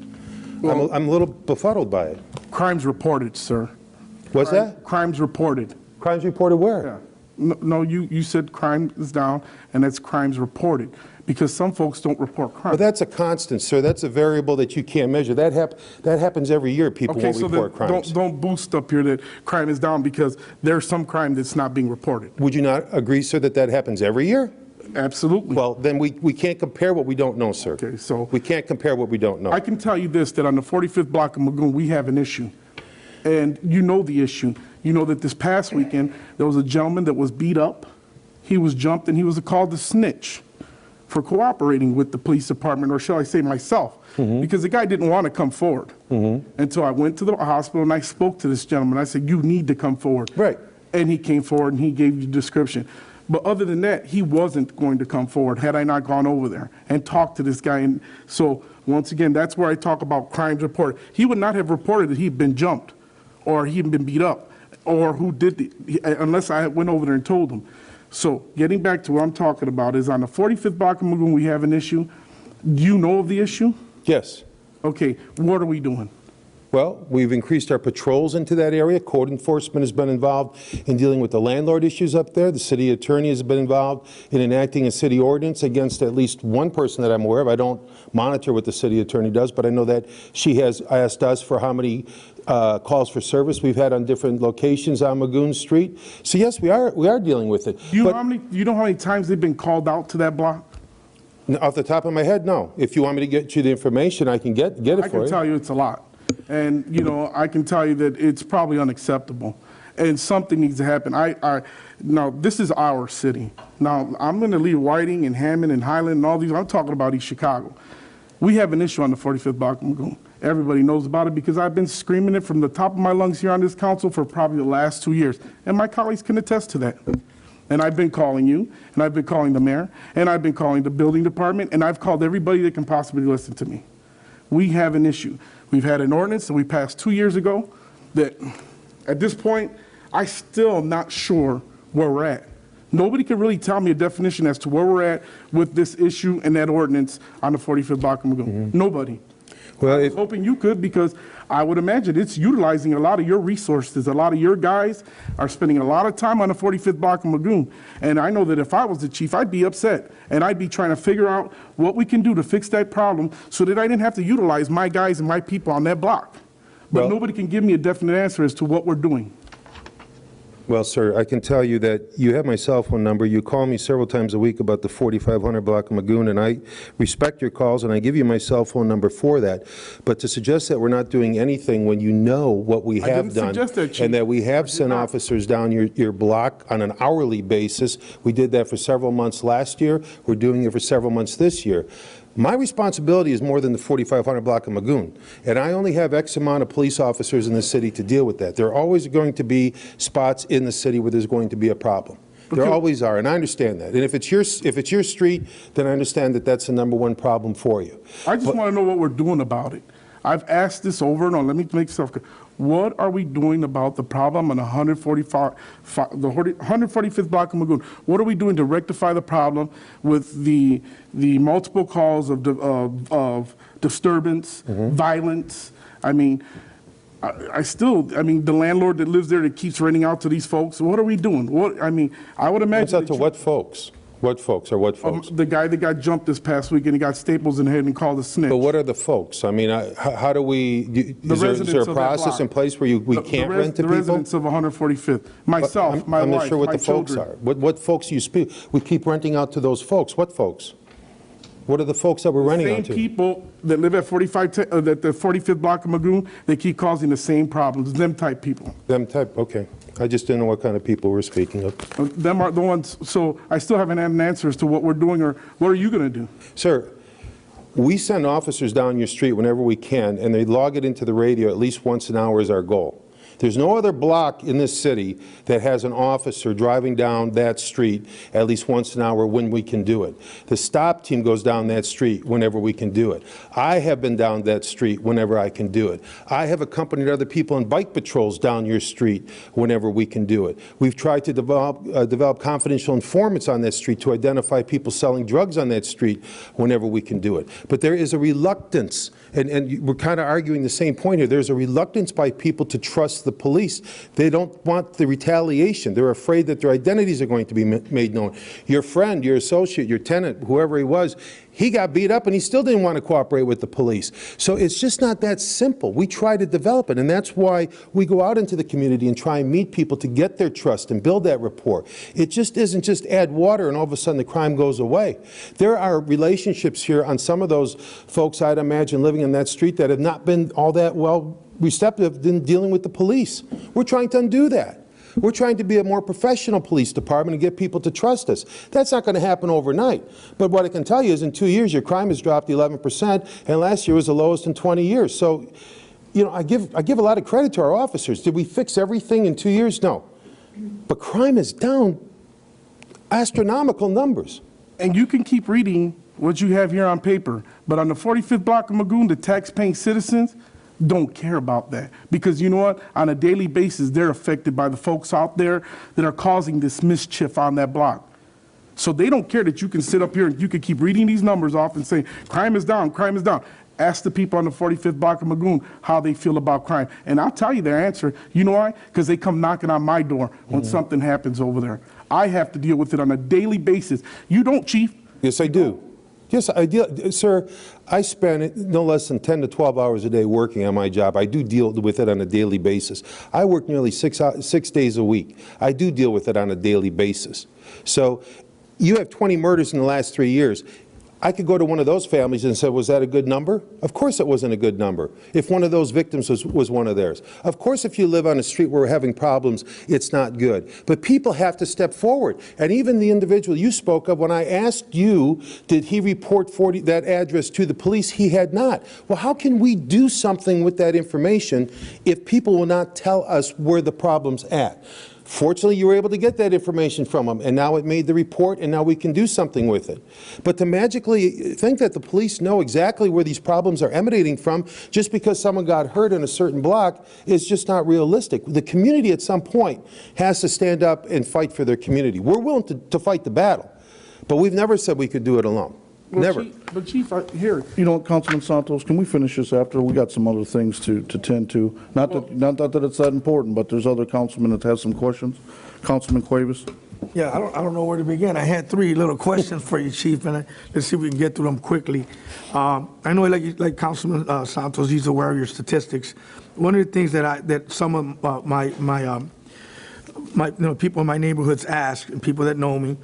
Well, I'm a little befuddled by it. Crimes reported, sir. What's that? Crimes reported. Crimes reported where? Yeah. No, you said crime is down, and that's crimes reported, because some folks don't report crime. But that's a constant, sir. That's a variable that you can't measure. That happens every year. People Okay, won't so report then crimes. don't boost up here that crime is down, because there's some crime that's not being reported. Would you not agree, sir, that that happens every year? Absolutely. Well, then we can't compare what we don't know, sir. Okay, so We can't compare what we don't know. I can tell you this, that on the 45th block of Magoon, we have an issue. And you know the issue. You know that this past weekend, there was a gentleman that was beat up. He was jumped, and he was called a snitch for cooperating with the police department, or shall I say myself, because the guy didn't want to come forward. Until I went to the hospital and I spoke to this gentleman. I said, you need to come forward. Right. And he came forward and he gave you the description. But other than that, he wasn't going to come forward had I not gone over there and talked to this guy. And so, once again, that's where I talk about crimes reported. He would not have reported that he'd been jumped or he'd been beat up or who did unless I went over there and told him. So, getting back to what I'm talking about is on the 45th block of Magoon, we have an issue. Do you know of the issue? Yes. Okay, what are we doing? Well, we've increased our patrols into that area. Code enforcement has been involved in dealing with the landlord issues up there. The city attorney has been involved in enacting a city ordinance against at least one person that I'm aware of. I don't monitor what the city attorney does, but I know that she has asked us for how many calls for service we've had on different locations on Magoon Street. So yes, we are dealing with it. Do you know how many times they've been called out to that block? Off the top of my head, no. If you want me to get you the information, I can get it for you. I can tell you it's a lot. And, you know, I can tell you that it's probably unacceptable. And something needs to happen. Now, this is our city. Now, I'm going to leave Whiting and Hammond and Highland and all these. I'm talking about East Chicago. We have an issue on the 45th block of Magoon. Everybody knows about it because I've been screaming it from the top of my lungs here on this council for probably the last 2 years. And my colleagues can attest to that. And I've been calling you, and I've been calling the mayor, and I've been calling the building department, and I've called everybody that can possibly listen to me. We have an issue. We've had an ordinance that we passed 2 years ago that, at this point, I still am not sure where we're at. Nobody can really tell me a definition as to where we're at with this issue and that ordinance on the 45th block of Magoon. Nobody. Well, I was hoping you could, because I would imagine it's utilizing a lot of your resources. A lot of your guys are spending a lot of time on the 45th block of Magoon. And I know that if I was the chief, I'd be upset. And I'd be trying to figure out what we can do to fix that problem so that I didn't have to utilize my guys and my people on that block. But Well, nobody can give me a definite answer as to what we're doing. Well, sir, I can tell you that you have my cell phone number. You call me several times a week about the 4500 block of Magoon, and I respect your calls, and I give you my cell phone number for that. But to suggest that we're not doing anything when you know what we I have didn't done, suggest that, Chief. and that we have I did sent not. officers down your block on an hourly basis. We did that for several months last year. We're doing it for several months this year. My responsibility is more than the 4500 block of Magoon, and I only have X amount of police officers in the city to deal with that. There are always going to be spots in the city where there's going to be a problem. There Okay. always are, and I understand that. And if it's your street, then I understand that that's the #1 problem for you. I just want to know what we're doing about it. I've asked this over and over. Let me make stuff clear. What are we doing about the problem on the 145th block of Magoon? What are we doing to rectify the problem with the multiple calls of disturbance, violence? I mean, I mean, the landlord that lives there that keeps renting out to these folks. What are we doing? I would imagine. What's up to that what folks? What folks or what folks? the guy that got jumped this past week and he got staples in the head and called a snitch. But what are the folks? I mean, how do we, is there residents a of that process block. in place where we can't rent to The people? residents of 145th, myself, my I'm wife, not sure what my the folks children. are. What folks do you speak? We keep renting out to those folks. What folks? What are the folks that we're renting Same out to? people that live at the 45th block of Magoon, they keep causing the same problems, them type people. Them type, okay. I just didn't know what kind of people we're speaking of. Them are the ones, so I still haven't had an answer as to what we're doing or what are you going to do? Sir, we send officers down your street whenever we can, and they log it into the radio at least once an hour is our goal. There's no other block in this city that has an officer driving down that street at least once an hour when we can do it. The stop team goes down that street whenever we can do it. I have been down that street whenever I can do it. I have accompanied other people in bike patrols down your street whenever we can do it. We've tried to develop confidential informants on that street to identify people selling drugs on that street whenever we can do it. But there is a reluctance And we're kind of arguing the same point here. There's a reluctance by people to trust the police. They don't want the retaliation. They're afraid that their identities are going to be made known. Your friend, your associate, your tenant, whoever he was, he got beat up and he still didn't want to cooperate with the police. So it's just not that simple. We try to develop it, and that's why we go out into the community and try and meet people to get their trust and build that rapport. It just isn't just add water and all of a sudden the crime goes away. There are relationships here on some of those folks, I'd imagine, living in that street that have not been all that well receptive in dealing with the police. We're trying to undo that. We're trying to be a more professional police department and get people to trust us. That's not going to happen overnight. But what I can tell you is in 2 years, your crime has dropped 11%, and last year was the lowest in 20 years. So, you know, I give a lot of credit to our officers. Did we fix everything in 2 years? No. But crime is down astronomical numbers. And you can keep reading what you have here on paper, but on the 45th block of Magoon, the tax-paying citizens don't care about that. Because you know what? On a daily basis, they're affected by the folks out there that are causing this mischief on that block. So they don't care that you can sit up here and you can keep reading these numbers off and say, crime is down, crime is down. Ask the people on the 45th block of Magoon how they feel about crime. And I'll tell you their answer. You know why? Because they come knocking on my door when something happens over there. I have to deal with it on a daily basis. You don't, Chief? Yes, I do. Yes, I do. Sir, I spend no less than 10 to 12 hours a day working on my job. I do deal with it on a daily basis. I work nearly 6 days a week. I do deal with it on a daily basis. So you have 20 murders in the last 3 years. I could go to one of those families and say, was that a good number? Of course it wasn't a good number if one of those victims was one of theirs. Of course if you live on a street where we're having problems, it's not good. But people have to step forward. And even the individual you spoke of, when I asked you, did he report that address to the police? He had not. Well, how can we do something with that information if people will not tell us where the problem's at? Fortunately, you were able to get that information from them, and now it made the report, and now we can do something with it. But to magically think that the police know exactly where these problems are emanating from just because someone got hurt in a certain block is just not realistic. The community at some point has to stand up and fight for their community. We're willing to fight the battle, but we've never said we could do it alone. Well, Never. Chief, here. You know, Councilman Santos, can we finish this after? We got some other things to tend to. Not that it's that important, but there's other councilmen that have some questions. Councilman Cuevas. Yeah, I don't know where to begin. I had 3 little questions for you, Chief, and let's see if we can get through them quickly. I know, like Councilman Santos, he's aware of your statistics. One of the things that some of my people in my neighborhoods ask, and people that know me,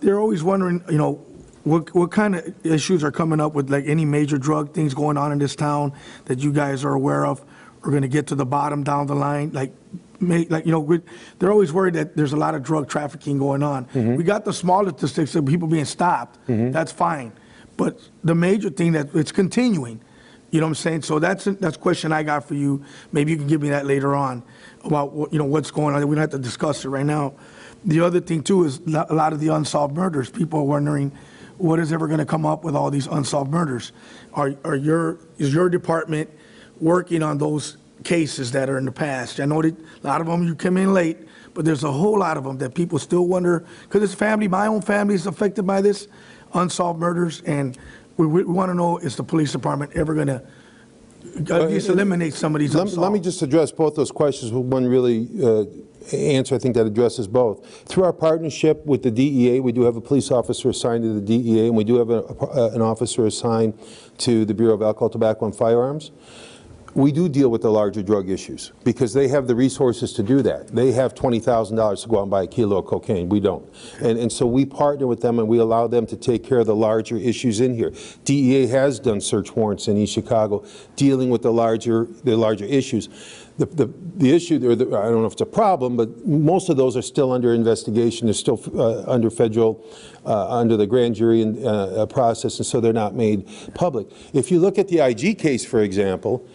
they're always wondering, you know, what kind of issues are coming up with, like, any major drug things going on in this town that you guys are aware of, or going to get to the bottom down the line? Like, you know, they're always worried that there's a lot of drug trafficking going on. We got the smaller statistics of people being stopped. That's fine. But the major thing that it's continuing, you know what I'm saying? So that's a question I got for you. Maybe you can give me that later on about, you know, what's going on. We don't have to discuss it right now. The other thing, too, is a lot of the unsolved murders. People are wondering, what is ever going to come up with all these unsolved murders? Is your department working on those cases that are in the past? I know that a lot of them you come in late, but there's a whole lot of them that people still wonder, because it's family, my own family is affected by this, unsolved murders, and we want to know, is the police department ever going to at least eliminate some of these unsolved? Let me just address both those questions with one really answer, I think, that addresses both. Through our partnership with the DEA, we do have a police officer assigned to the DEA, and we do have an officer assigned to the Bureau of Alcohol, Tobacco, and Firearms. We do deal with the larger drug issues because they have the resources to do that. They have $20,000 to go out and buy a kilo of cocaine. We don't. And so we partner with them and we allow them to take care of the larger issues in here. DEA has done search warrants in East Chicago dealing with the larger issues. The issue, I don't know if it's a problem, but most of those are still under investigation. They're still under federal, under the grand jury process, and so they're not made public. If you look at the IG case, for example,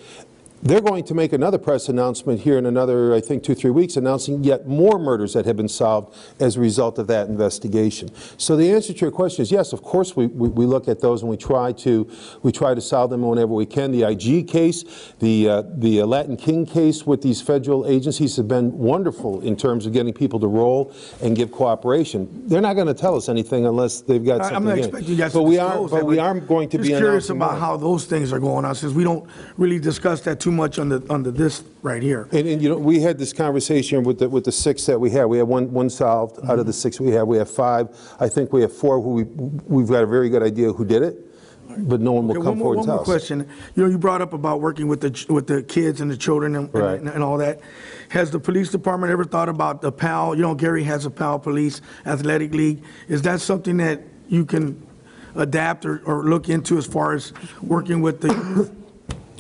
they're going to make another press announcement here in another, I think, 2-3 weeks, announcing yet more murders that have been solved as a result of that investigation. So the answer to your question is yes, of course we look at those and we try to solve them whenever we can. The IG case, the Latin King case with these federal agencies have been wonderful in terms of getting people to roll and give cooperation. They're not going to tell us anything unless they've got something. I'm not in. expecting you guys but to we disclose are, that, but we are going to be just curious announcing about more. how those things are going on, since we don't really discuss that too much under this right here. And you know, we had this conversation with the 6 that we have. We have one solved out of the 6 we have. We have 5. I think we have 4 who we've got a very good idea who did it, but no one will come forward and tell One more us. question. You know, you brought up about working with the kids and the children and, Right. and all that. Has the police department ever thought about the PAL? You know, Gary has a PAL Police Athletic League. Is that something that you can adapt or look into as far as working with the youth?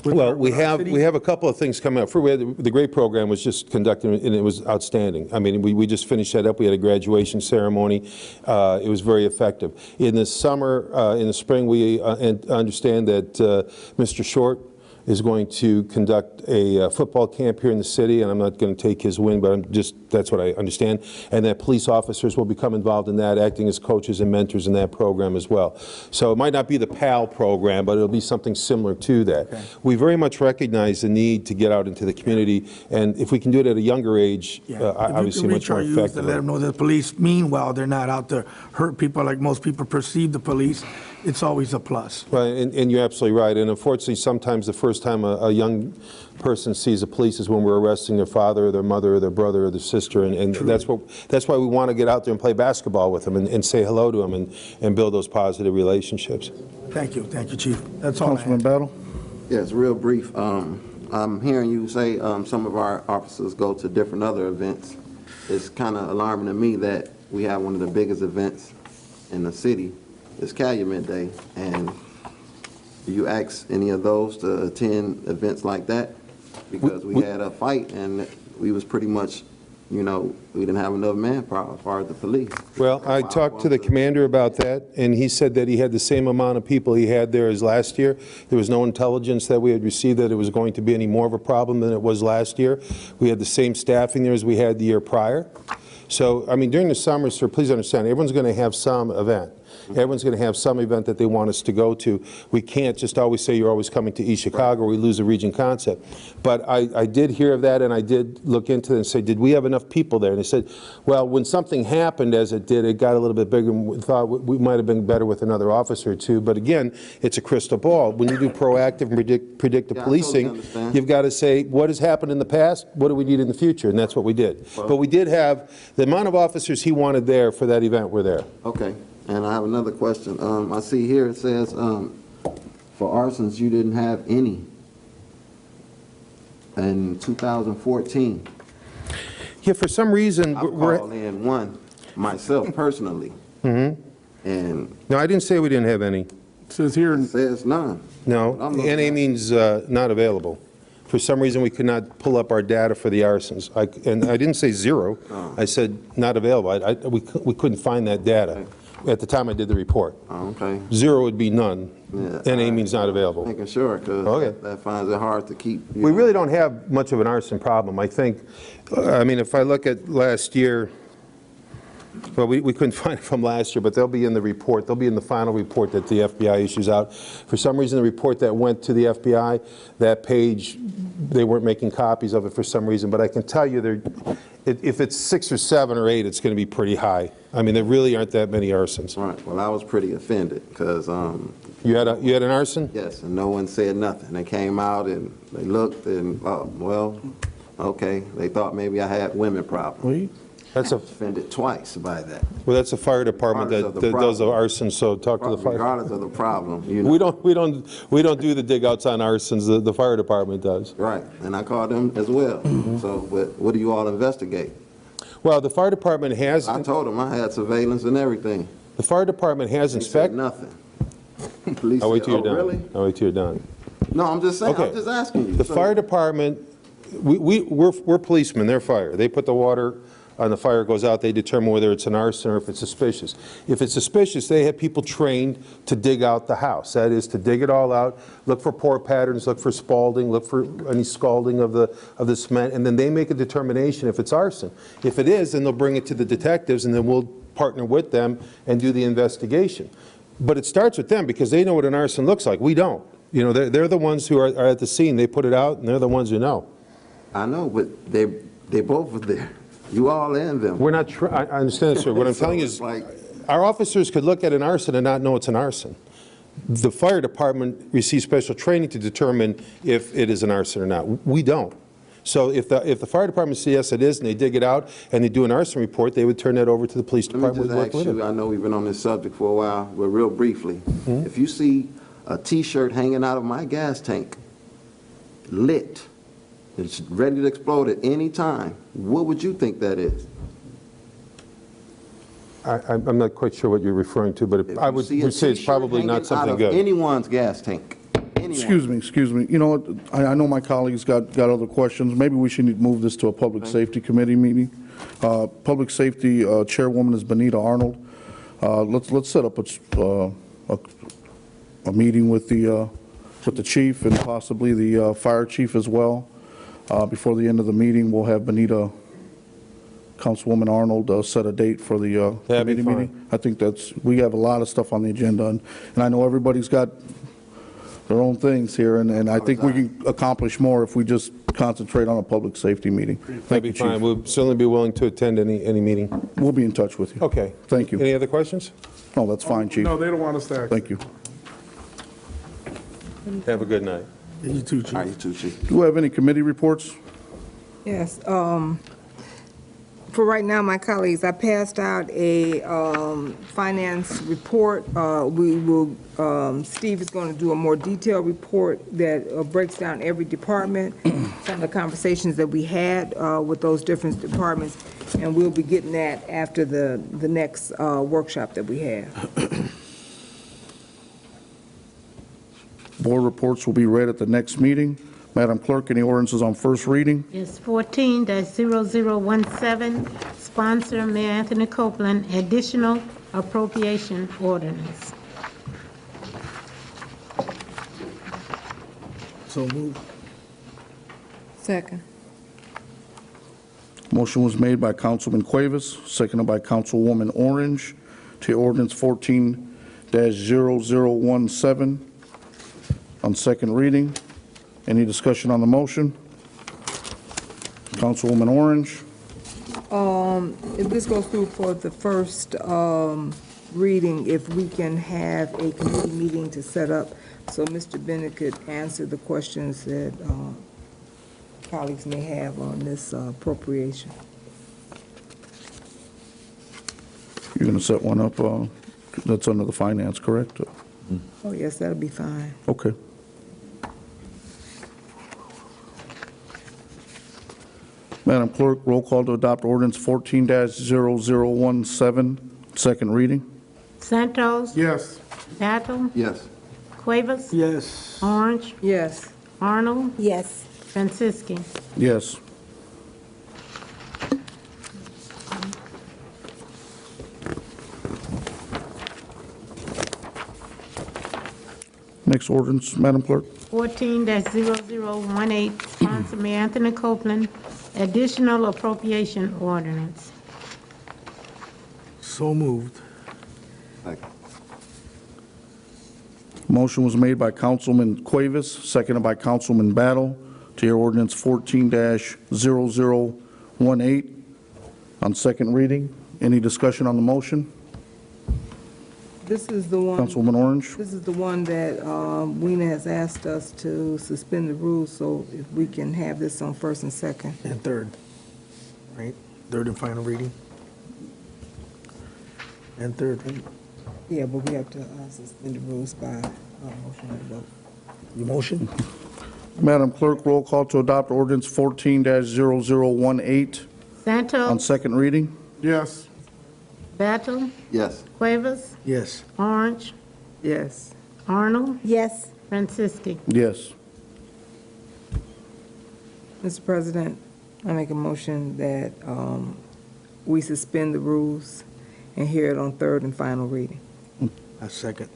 Well, we have a couple of things coming up. We had the great program was just conducted, and it was outstanding. I mean, we just finished that up. We had a graduation ceremony. It was very effective. In the summer, in the spring, we understand that Mr. Short is going to conduct a football camp here in the city, and I'm not going to take his win, but that's what I understand, and that police officers will become involved in that, acting as coaches and mentors in that program as well. So it might not be the PAL program, but it'll be something similar to that. Okay. We very much recognize the need to get out into the community, and if we can do it at a younger age, obviously much more effective. To let them know that the police, meanwhile, they're not out to hurt people like most people perceive the police. It's always a plus. Right, and you're absolutely right. And unfortunately, sometimes the first time a young person sees the police is when we're arresting their father or their mother or their brother or their sister, and that's why we want to get out there and play basketball with them and say hello to them and build those positive relationships. Thank you, Chief. That's all. Councilman Battle? Yes, real brief. I'm hearing you say some of our officers go to different other events. It's kind of alarming to me that we have one of the biggest events in the city. It's Calumet Day, and do you ask any of those to attend events like that? Because we had a fight, and we was pretty much, you know, we didn't have enough manpower as far as the police. Well, I talked to the commander about that, and he said that he had the same amount of people he had there as last year. There was no intelligence that we had received that it was going to be any more of a problem than it was last year. We had the same staffing there as we had the year prior. So, I mean, during the summer, sir, please understand, everyone's going to have some event. Everyone's going to have some event that they want us to go to. We can't just always say you're always coming to East Chicago, or we lose the region concept. But I did hear of that, and I did look into it and say, did we have enough people there? And they said, well, when something happened as it did, it got a little bit bigger, and we thought we might have been better with another officer or two. But again, it's a crystal ball. When you do proactive and predictive policing, you've got to say, what has happened in the past? What do we need in the future? And that's what we did. But we did have the amount of officers he wanted there for that event were there. Okay. And I have another question. I see here it says for arsons you didn't have any in 2014. Yeah, for some reason I called in one myself personally. And no, I didn't say we didn't have any. It says here. It says none. No, NA means not available. For some reason, we could not pull up our data for the arsons. And I didn't say 0. I said not available. We couldn't find that data. Okay. At the time I did the report. Okay. 0 would be none. Yeah, NA means not available. Making sure, because that finds it hard to keep. We really don't have much of an arson problem. I think, I mean, if I look at last year, well, we couldn't find it from last year, but they'll be in the report. They'll be in the final report that the FBI issues out. For some reason, the report that went to the FBI, that page, they weren't making copies of it for some reason. But I can tell you, if it's 6 or 7 or 8, it's going to be pretty high. I mean, there really aren't that many arsons. Right. Well, I was pretty offended because you had an arson? Yes, and no one said nothing. They came out and they looked and well, okay. They thought maybe I had women problems. That's offended twice by that. Well, that's the fire department that does the arson. So talk to the fire. Regardless of the problem, you know. We don't do the dig outs on arsons. The fire department does. Right, and I called them as well. So, but what do you all investigate? Well, the fire department has. I told them I had surveillance and everything. The fire department has inspected. Nothing. Police I'll wait till you're done. Really? I'll wait till you're done. No, I'm just saying. Okay. I'm just asking you. The fire department. We're policemen. They're fire. They put the water and the fire goes out, they determine whether it's an arson or if it's suspicious. If it's suspicious, they have people trained to dig out the house. That is, to dig it all out, look for pour patterns, look for spalding, look for any scalding of the cement, and then they make a determination if it's arson. If it is, then they'll bring it to the detectives, and then we'll partner with them and do the investigation. But it starts with them because they know what an arson looks like. We don't. You know, they're the ones who are at the scene. They put it out, and they're the ones who know. I know, but they both were there. You all and them. We're not, I understand, sir. What I'm So telling you it's is, like- our officers could look at an arson and not know it's an arson. The fire department receives special training to determine if it is an arson or not. We don't. So if the fire department says yes, it is, and they dig it out, and they do an arson report, they would turn that over to the police Let me department. just We'd work ask with you, them. I know we've been on this subject for a while, but real briefly, if you see a T-shirt hanging out of my gas tank, lit, it's ready to explode at any time, what would you think that is? I'm not quite sure what you're referring to, but If I you would see a say it's T-shirt probably not hanging something out of good. anyone's gas tank. Anyone. Excuse me. You know what, I know my colleagues got other questions. Maybe we should move this to a Public Safety Committee meeting. Public Safety Chairwoman is Benita Arnold. Let's set up a meeting with the chief and possibly the fire chief as well. Before the end of the meeting, we'll have Benita, Councilwoman Arnold, set a date for the That'd be committee fine. meeting. I think we have a lot of stuff on the agenda, and I know everybody's got their own things here, and I think we can accomplish more if we just concentrate on a public safety meeting. That'd Thank be you, fine. Chief. We'll certainly be willing to attend any meeting. We'll be in touch with you. Okay. Thank you. Any other questions? No, that's fine, Chief. No, they don't want us to act. Thank you. Have a good night. You too, Chief. All right, you too, Chief. Do we have any committee reports? Yes, for right now, my colleagues, I passed out a finance report. Steve is going to do a more detailed report that breaks down every department, some of the conversations that we had with those different departments, and we'll be getting that after the next workshop that we have. Board reports will be read at the next meeting. Madam Clerk, any ordinances on first reading? It's 14-0017, sponsor Mayor Anthony Copeland, additional appropriation ordinance. So moved. Second. Motion was made by Councilman Cuevas, seconded by Councilwoman Orange, to ordinance 14-0017 on second reading. Any discussion on the motion? Councilwoman Orange? If this goes through for the first reading, if we can have a committee meeting to set up so Mr. Bennett could answer the questions that colleagues may have on this appropriation. You're going to set one up that's under the finance, correct? Oh, yes, that'll be fine. Okay. Madam Clerk, roll call to adopt ordinance 14-0017, second reading. Santos? Yes. Battle? Yes. Cuevas? Yes. Orange? Yes. Arnold? Yes. Francisci? Yes. Next ordinance, Madam Clerk. 14-0018, sponsor Mayor Anthony Copeland, additional appropriation ordinance. So moved. Second. Motion was made by Councilman Cuevas, seconded by Councilman Battle, to hear ordinance 14-0018 on second reading. Any discussion on the motion? This is the one. Councilwoman Orange? This is the one that Weena has asked us to suspend the rules, so if we can have this on first and second. And third, right? Third and final reading? And third, right? Yeah, but we have to suspend the rules by motion and vote. You motion? Madam Clerk, roll call to adopt ordinance 14-0018 on Santos? second reading. Yes. Battle? Yes. Cuevas? Yes. Orange? Yes. Arnold? Yes. Francisci? Yes. Mr. President, I make a motion that we suspend the rules and hear it on third and final reading. I second.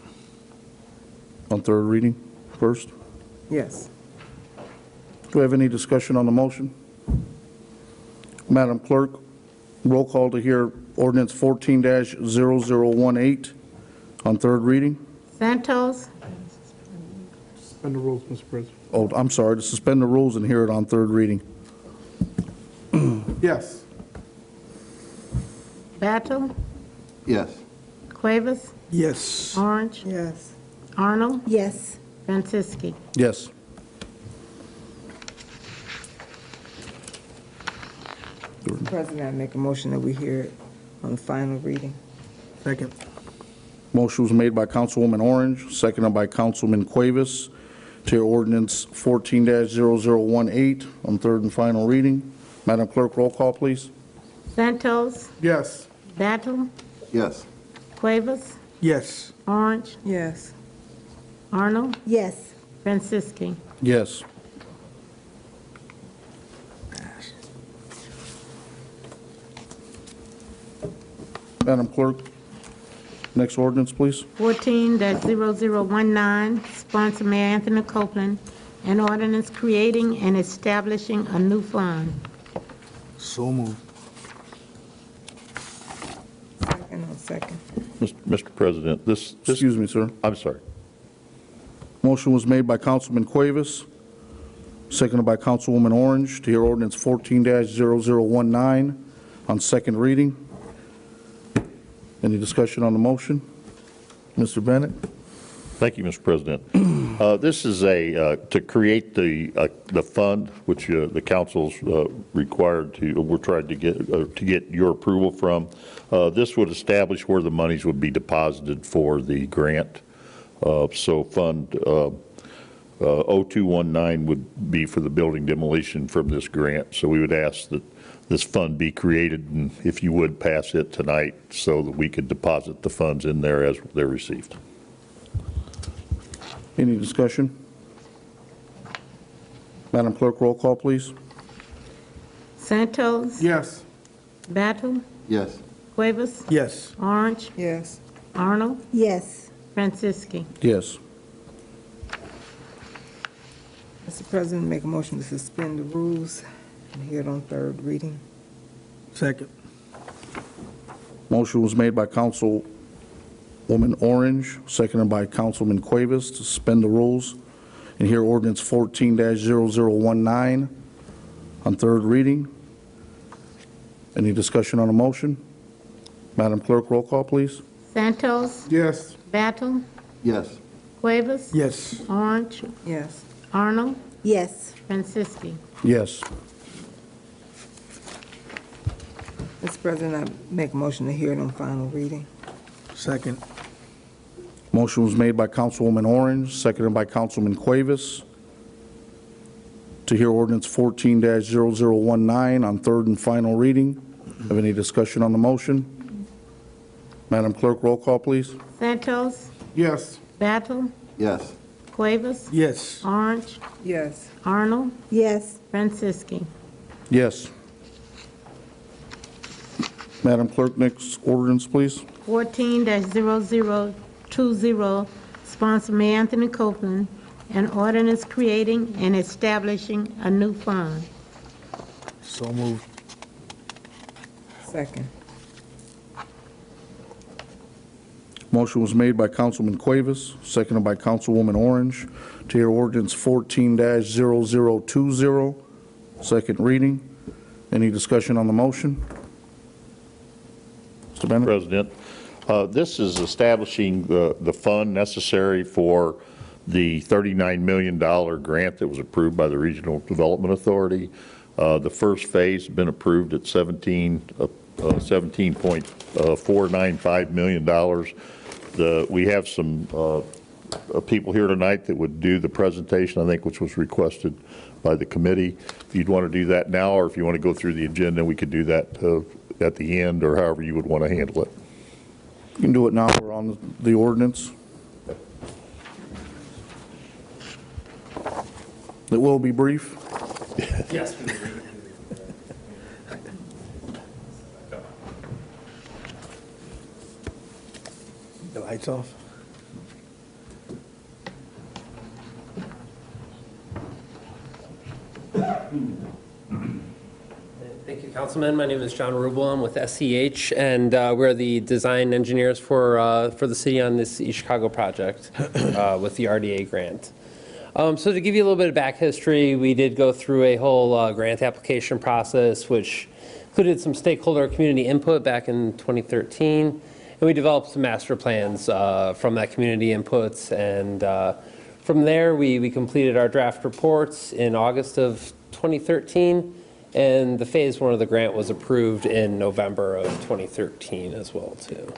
On third reading first. Yes. Do we have any discussion on the motion? Madam Clerk, roll call to hear ordinance 14-0018 on third reading. Santos, Suspend the rules, Mr. President. Oh, I'm sorry, to suspend the rules and hear it on third reading. Yes. Battle, Yes. Cuevas, Yes. Orange, Yes. Arnold, Yes. Franciski. Yes. Mr. President, I make a motion that we hear it on the final reading. Second. Motion was made by Councilwoman Orange, seconded by Councilman Cuevas to hear ordinance 14-0018 on third and final reading. Madam Clerk, roll call, please. Santos, Yes. Battle, Yes. Cuevas, Yes. Orange, Yes. Arnold, Yes. Franciski. Yes. Madam Clerk, next ordinance, please. 14-0019, sponsor Mayor Anthony Copeland, an ordinance creating and establishing a new fund. So moved. Second on second. Mr. President, this, Excuse me, sir. I'm sorry. Motion was made by Councilman Cuevas, seconded by Councilwoman Orange to hear ordinance 14-0019 on second reading. Any discussion on the motion? Mr. Bennett? Thank you, Mr. President. This is to create the fund, which the council's required to, we're trying to get your approval from. This would establish where the monies would be deposited for the grant. So Fund 0219 would be for the building demolition from this grant. So we would ask that this fund be created, and if you would pass it tonight so that we could deposit the funds in there as they're received. Any discussion? Madam Clerk, roll call, please. Santos, Yes. Battle, Yes. Cuevas, Yes. Orange, Yes. Arnold, Yes. Franciski. Yes. Mr. President, make a motion to suspend the rules and hear it on third reading. Second. Motion was made by Councilwoman Orange, seconded by Councilman Cuevas to suspend the rules and hear ordinance 14-0019 on third reading. Any discussion on the motion? Madam Clerk, roll call, please. Santos, Yes. Battle, Yes. Cuevas, Yes. Orange, Yes. Arnold, Yes. Franciski. Yes. Mr. President, I make a motion to hear it on final reading. Second. Motion was made by Councilwoman Orange, seconded by Councilman Cuevas to hear ordinance 14-0019 on third and final reading. Have any discussion on the motion? Madam Clerk, roll call, please. Santos, Yes. Battle, Yes. Cuevas, Yes. Orange, Yes. Arnold, Yes. Franciski. Yes. Madam Clerk, next ordinance, please. 14-0020, sponsor Mayor Anthony Copeland, an ordinance creating and establishing a new fund. So moved. Second. Motion was made by Councilman Cuevas, seconded by Councilwoman Orange to hear ordinance 14-0020, second reading. Any discussion on the motion? Mr. Bennett? President, this is establishing the fund necessary for the $39 million grant that was approved by the Regional Development Authority. The first phase has been approved at $17.495 million. We have some people here tonight that would do the presentation, I think, which was requested by the committee. If you'd want to do that now, or if you want to go through the agenda, we could do that at the end, or however you would want to handle it. You can do it now. We're on the ordinance. It will be brief. Yes. The lights off. Thank you, Councilman. My name is John Rubel. I'm with SEH, and we're the design engineers for the city on this East Chicago project with the RDA grant. So to give you a little bit of back history, we did go through a whole grant application process, which included some stakeholder community input back in 2013, and we developed some master plans from that community inputs, and from there we completed our draft reports in August of 2013, and the phase 1 of the grant was approved in November of 2013 as well too.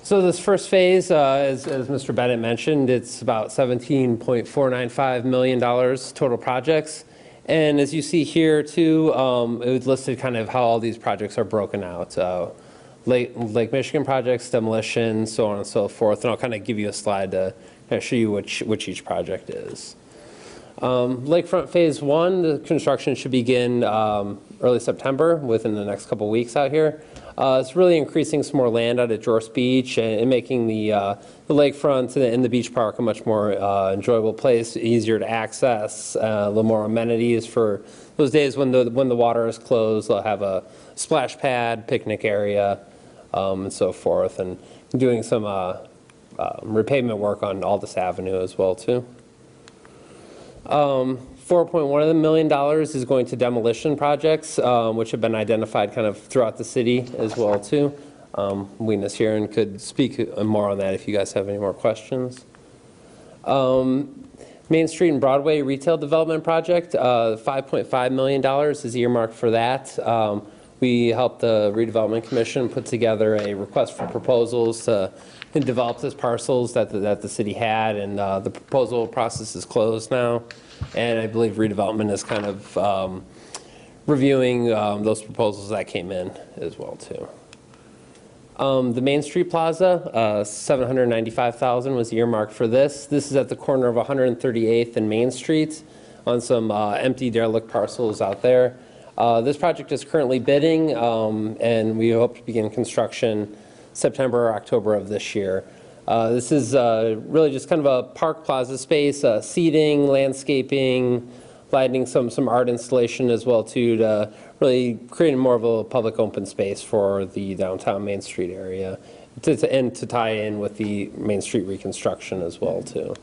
So this first phase, as Mr. Bennett mentioned, it's about $17.495 million total projects. And as you see here too, it was listed kind of how all these projects are broken out. Lake Michigan projects, demolition, so on and so forth. And I'll kind of give you a slide to kind of show you which each project is. Lakefront Phase 1, the construction should begin early September, within the next couple weeks out here. It's really increasing some more land out at Joyce Beach and making the lakefront and the beach park a much more enjoyable place, easier to access, a little more amenities for those days when the water is closed. They'll have a splash pad, picnic area, and so forth, and doing some repavement work on Aldous Avenue as well too. $4.1 million is going to demolition projects, which have been identified kind of throughout the city as well too. Weena's here and could speak more on that if you guys have any more questions. Main Street and Broadway retail development project, $5.5 million is earmarked for that. We helped the Redevelopment Commission put together a request for proposals to develop these parcels that the city had, and the proposal process is closed now. And I believe redevelopment is kind of reviewing those proposals that came in as well too. The Main Street Plaza, $795,000 was earmarked for this. This is at the corner of 138th and Main Street on some empty derelict parcels out there. This project is currently bidding, and we hope to begin construction September or October of this year. This is really just kind of a park plaza space, seating, landscaping, lighting, some art installation as well too, to really create more of a public open space for the downtown Main Street area, and to tie in with the Main Street reconstruction as well too.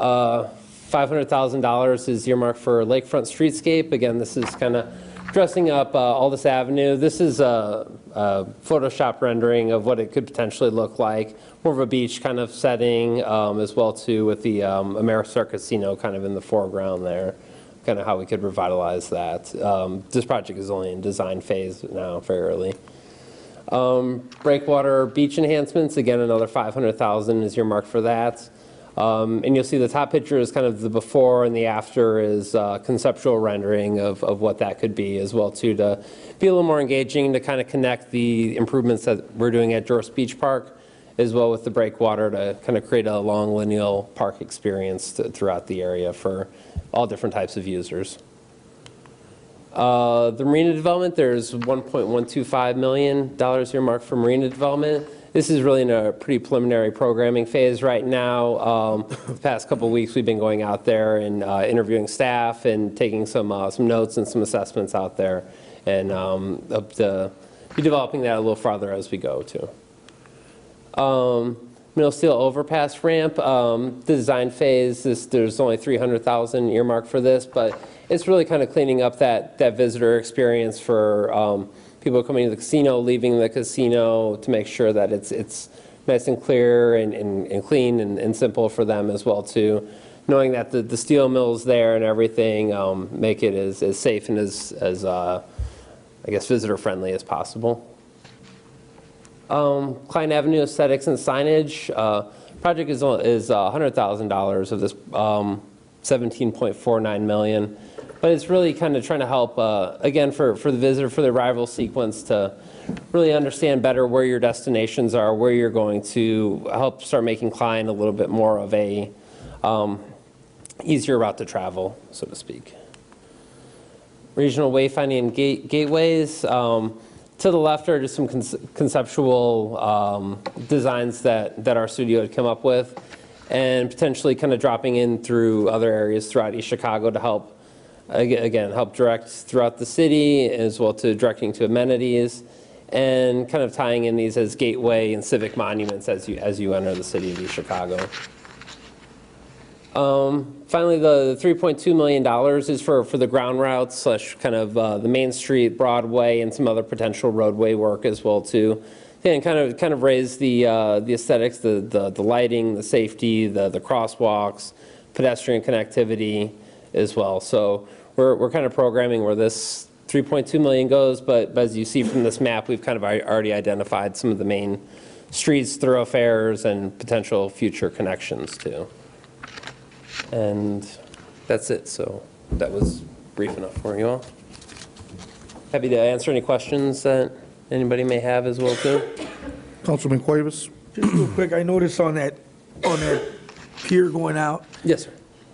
$500,000 is earmarked for lakefront streetscape. Again, this is kind of dressing up Aldous Avenue. This is a Photoshop rendering of what it could potentially look like. More of a beach kind of setting as well too, with the Ameristar Casino kind of in the foreground there. Kind of how we could revitalize that. This project is only in design phase now, very early. Breakwater beach enhancements, again another $500,000 is earmarked for that. And you'll see the top picture is kind of the before, and the after is conceptual rendering of what that could be as well too, to be a little more engaging, to kind of connect the improvements that we're doing at Joyce Beach Park as well with the breakwater, to kind of create a long lineal park experience throughout the area for all different types of users. The marina development, there's $1.125 million earmarked for marina development. This is really in a pretty preliminary programming phase right now. The past couple of weeks we've been going out there and interviewing staff and taking some notes and some assessments out there, and up to be developing that a little farther as we go too. Middle Steel overpass ramp, the design phase, there's only $300,000 earmarked for this, but it's really kind of cleaning up that visitor experience for people coming to the casino, leaving the casino, to make sure that it's nice and clear and clean and simple for them as well too. Knowing that the steel mill's there and everything, make it as safe and as I guess visitor friendly as possible. Klein Avenue aesthetics and signage project is $100,000 of this $17.49 million. But it's really kind of trying to help, again, for the visitor, for the arrival sequence, to really understand better where your destinations are, where you're going, to help start making Klein a little bit more of a easier route to travel, so to speak. Regional wayfinding and gateways. To the left are just some conceptual designs that our studio had come up with, and potentially kind of dropping in through other areas throughout East Chicago to help, again, help direct throughout the city, as well to directing to amenities, and kind of tying in these as gateway and civic monuments as you enter the city of East Chicago. Finally, the $3.2 million is for the ground routes slash kind of the Main Street, Broadway, and some other potential roadway work as well too. And kind of raise the aesthetics, the lighting, the safety, the crosswalks, pedestrian connectivity as well. So we're kind of programming where this 3.2 million goes, but as you see from this map, we've kind of already identified some of the main streets, thoroughfares, and potential future connections too. And that's it. So that was brief enough for you all. Happy to answer any questions that anybody may have as well too. Councilman Cuevas? Just real quick, I noticed on that pier going out, Yes,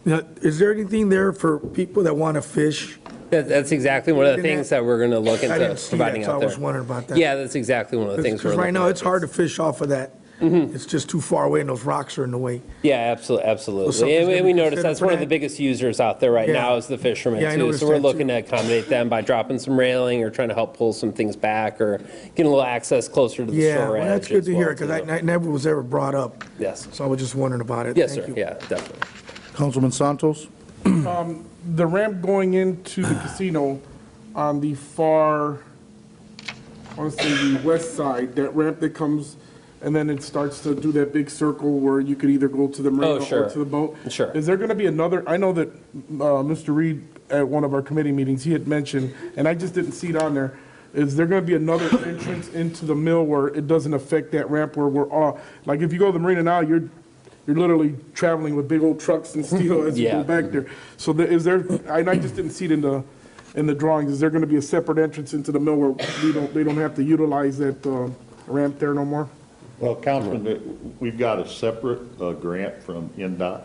sir. is there anything there for people that want to fish? That's exactly one of the things that we're going to look I into didn't see that, providing so out I there. was wondering about that. Yeah, that's exactly one of the things we're Because looking right now, at. it's hard to fish off of that. It's just too far away and those rocks are in the way. Yeah, absolutely. something's And gonna we be noticed considered that's for one of that? the biggest users out there right Yeah. now is the fishermen Yeah, I too. noticed So we're that, looking too. to accommodate them by dropping some railing or trying to help pull some things back or getting a little access closer to the Yeah, shore well, that's edge good as to hear, well, because too. I never was ever brought up. Yes. So I was just wondering about it. Yes, Thank sir. you. Yeah, definitely. Councilman Santos? The ramp going into the casino on the far, I want to say the west side, that ramp that comes, and then it starts to do that big circle where you could either go to the marina sure. or to the boat. Sure. Is there going to be another, I know that Mr. Reed, at one of our committee meetings, he had mentioned, and I just didn't see it on there, is there going to be another entrance into the mill where it doesn't affect that ramp where we're all, like if you go to the marina now, you're literally traveling with big old trucks and steel as you Yeah. go back there. So is there, I just didn't see it in the drawings, is there going to be a separate entrance into the mill where they don't have to utilize that ramp there no more? Well, Councilman, we've got a separate grant from NDOT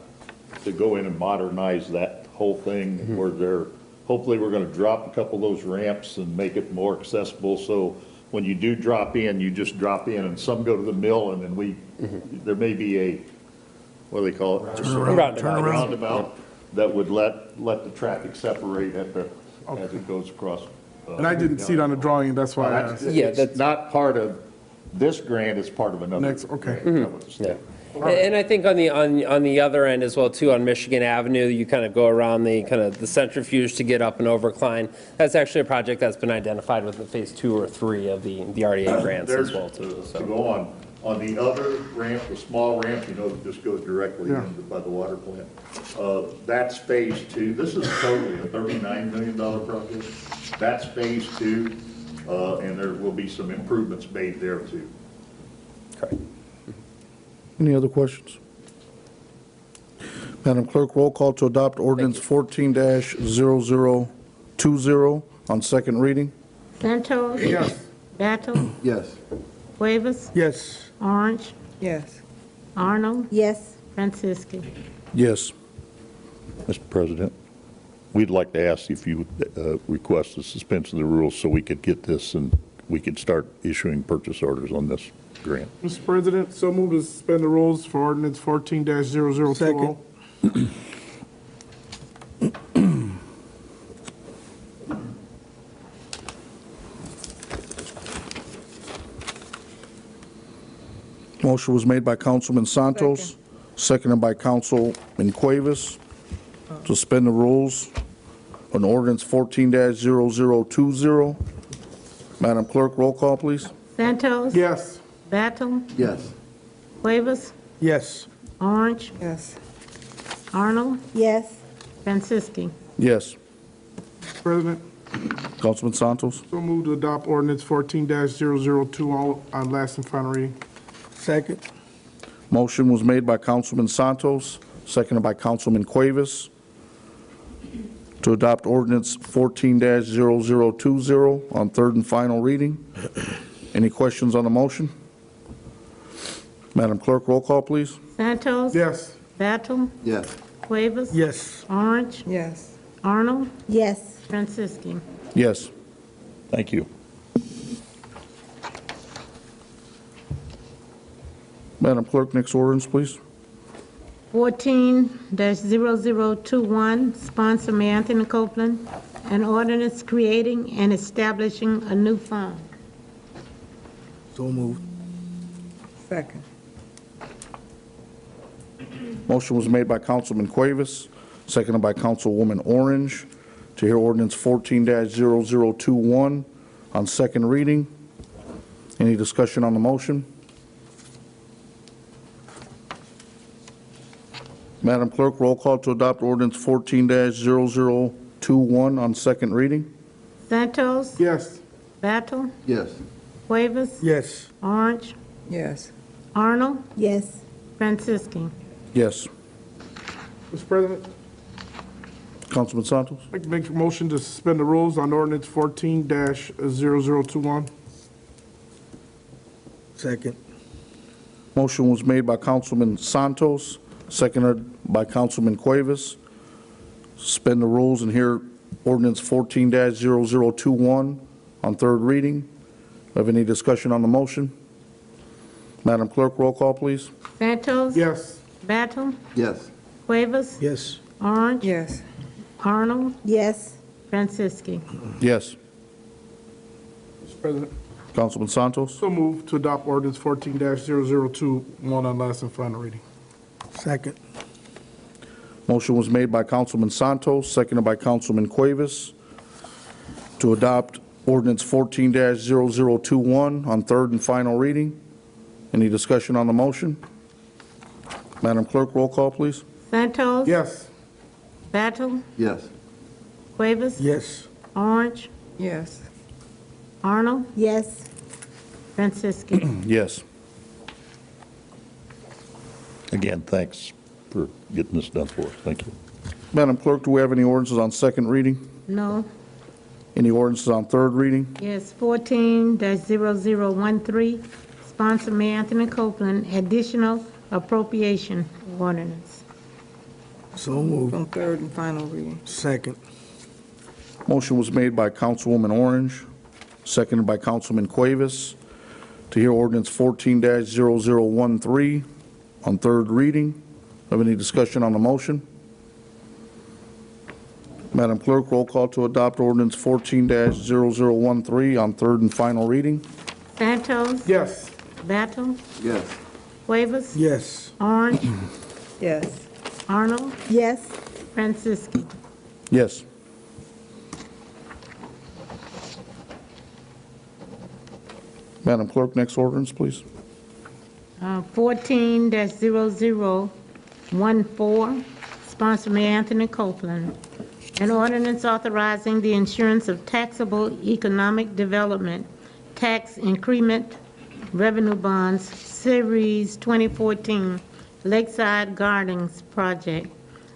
to go in and modernize that whole thing where hopefully we're going to drop a couple of those ramps and make it more accessible. So when you do drop in, you just drop in and some go to the mill and then there may be a, what do they call it? Roundabout that would let the traffic separate as it goes across. And I didn't see it on the drawing, that's why I asked. Yeah, It's not part of this grant, it's part of another. Next, okay. grant. Yeah. And I think on the other end as well too, on Michigan Avenue, you kind of go around the centrifuge to get up and overcline. That's actually a project that's been identified with the phase 2 or 3 of the RDA grants as well too. To go on the other ramp, the small ramp, that just goes directly Yeah. into by the water plant. That's phase 2. This is totally a $39 million project. That's phase 2, and there will be some improvements made there too. Correct. Any other questions? Madam Clerk, roll call to adopt ordinance 14-0020 on second reading. Santos? Yes. Battle? Yes. Cuevas? Yes. Orange? Yes. Arnold? Yes. Franciscan? Yes. Mr. President, we'd like to ask if you would request the suspension of the rules so we could get this and we could start issuing purchase orders on this grant. Mr. President, so move to suspend the rules for ordinance 14-0020. Second. Motion was made by Councilman Santos, seconded by Councilman Cuevas, to suspend the rules on ordinance 14-0020. Madam Clerk, roll call, please. Santos? Yes. Battle? Yes. Cuevas? Yes. Orange? Yes. Arnold? Yes. Franciscan? Yes. President, Councilman Santos? so move to adopt ordinance 14-002 on last and final reading. Second. Motion was made by Councilman Santos, seconded by Councilman Cuevas, to adopt ordinance 14-0020 on third and final reading. Any questions on the motion? Madam Clerk, roll call, please. Santos? Yes. Battle? Yes. Cuevas? Yes. Orange? Yes. Arnold? Yes. Franciscan? Yes. Thank you. Madam Clerk, next ordinance, please. 14-0021, sponsor Mayor Anthony Copeland, an ordinance creating and establishing a new fund. So moved. Second. Motion was made by Councilman Cuevas, seconded by Councilwoman Orange, to hear ordinance 14-0021 on second reading. Any discussion on the motion? Madam Clerk, roll call to adopt ordinance 14-0021 on second reading. Santos? Yes. Battle? Yes. Cuevas? Yes. Orange? Yes. Arnold? Yes. Franciscan? Yes. Mr. President, Councilman Santos? I'd like to make a motion to suspend the rules on ordinance 14-0021. Second. Motion was made by Councilman Santos, seconded by Councilman Cuevas. Suspend the rules and hear ordinance 14-0021 on third reading. Have any discussion on the motion? Madam Clerk, roll call, please. Santos? Yes. Battle? Yes. Cuevas? Yes. Orange? Yes. Arnold? Yes. Franciscan? Yes. Mr. President, Councilman Santos? so move to adopt ordinance 14-0021 on last and final reading. Second. Motion was made by Councilman Santos, seconded by Councilman Cuevas, to adopt ordinance 14-0021 on third and final reading. Any discussion on the motion? Madam Clerk, roll call, please. Santos? Yes. Battle? Yes. Cuevas? Yes. Orange? Yes. Arnold? Yes. Franciscan? Yes. Again, thanks for getting this done for us. Thank you. Madam Clerk, do we have any ordinances on second reading? No. Any ordinances on third reading? Yes, 14-0013, sponsor Mayor Anthony Copeland, additional appropriation ordinance. So moved. On third and final reading. Second. Motion was made by Councilwoman Orange, seconded by Councilman Cuevas, to hear ordinance 14-0013 on third reading. Have any discussion on the motion? Madam Clerk, roll call to adopt ordinance 14-0013 on third and final reading. Santos? Yes. Battle? Yes. Cuevas? Yes. Orange? Yes. Arnold? Yes. Franciscan? Yes. Madam Clerk, next ordinance, please. 14-0014, sponsor Mayor Anthony Copeland. An ordinance authorizing the insurance of taxable economic development tax increment revenue bonds, Series 2014, Lakeside Gardens Project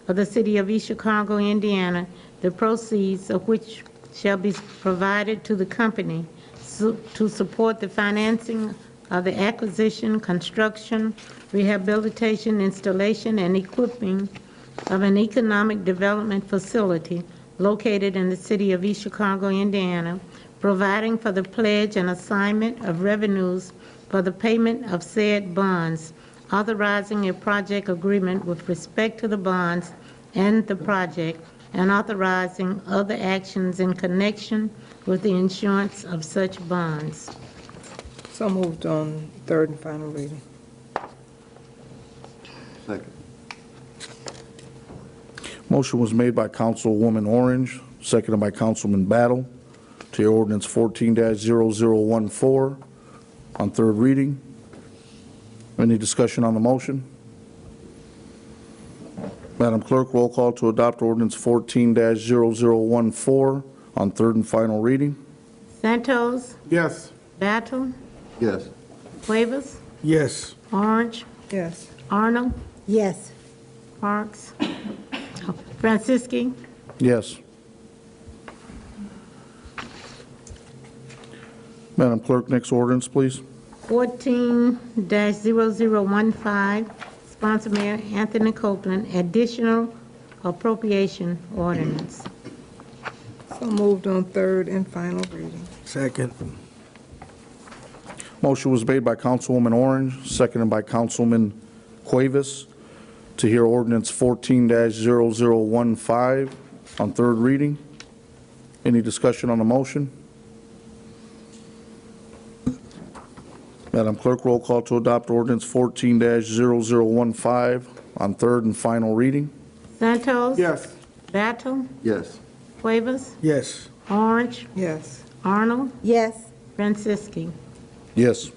of the City of East Chicago, Indiana, the proceeds of which shall be provided to the company to support the financing of the acquisition, construction, rehabilitation, installation, and equipping of an economic development facility located in the City of East Chicago, Indiana, providing for the pledge and assignment of revenues for the payment of said bonds, authorizing a project agreement with respect to the bonds and the project, and authorizing other actions in connection with the insurance of such bonds. So moved on third and final reading. Second. Motion was made by Councilwoman Orange, seconded by Councilman Battle, to hear ordinance 14-0014 on third reading. Any discussion on the motion? Madam Clerk, roll call to adopt ordinance 14-0014 on third and final reading. Santos? Yes. Battle? Yes. Cuevas? Yes. Orange? Yes. Arnold? Yes. Parks? Franciscan? Yes. Madam Clerk, next ordinance, please. 14-0015, sponsor Mayor Anthony Copeland, additional appropriation ordinance. So moved on third and final reading. Second. Motion was made by Councilwoman Orange, seconded by Councilman Cuevas, to hear ordinance 14-0015 on third reading. Any discussion on the motion? Madam Clerk, roll call to adopt ordinance 14-0015 on third and final reading. Santos? Yes. Battle? Yes. Cuevas? Yes. Orange? Yes. Arnold? Yes. Francisci? Yes.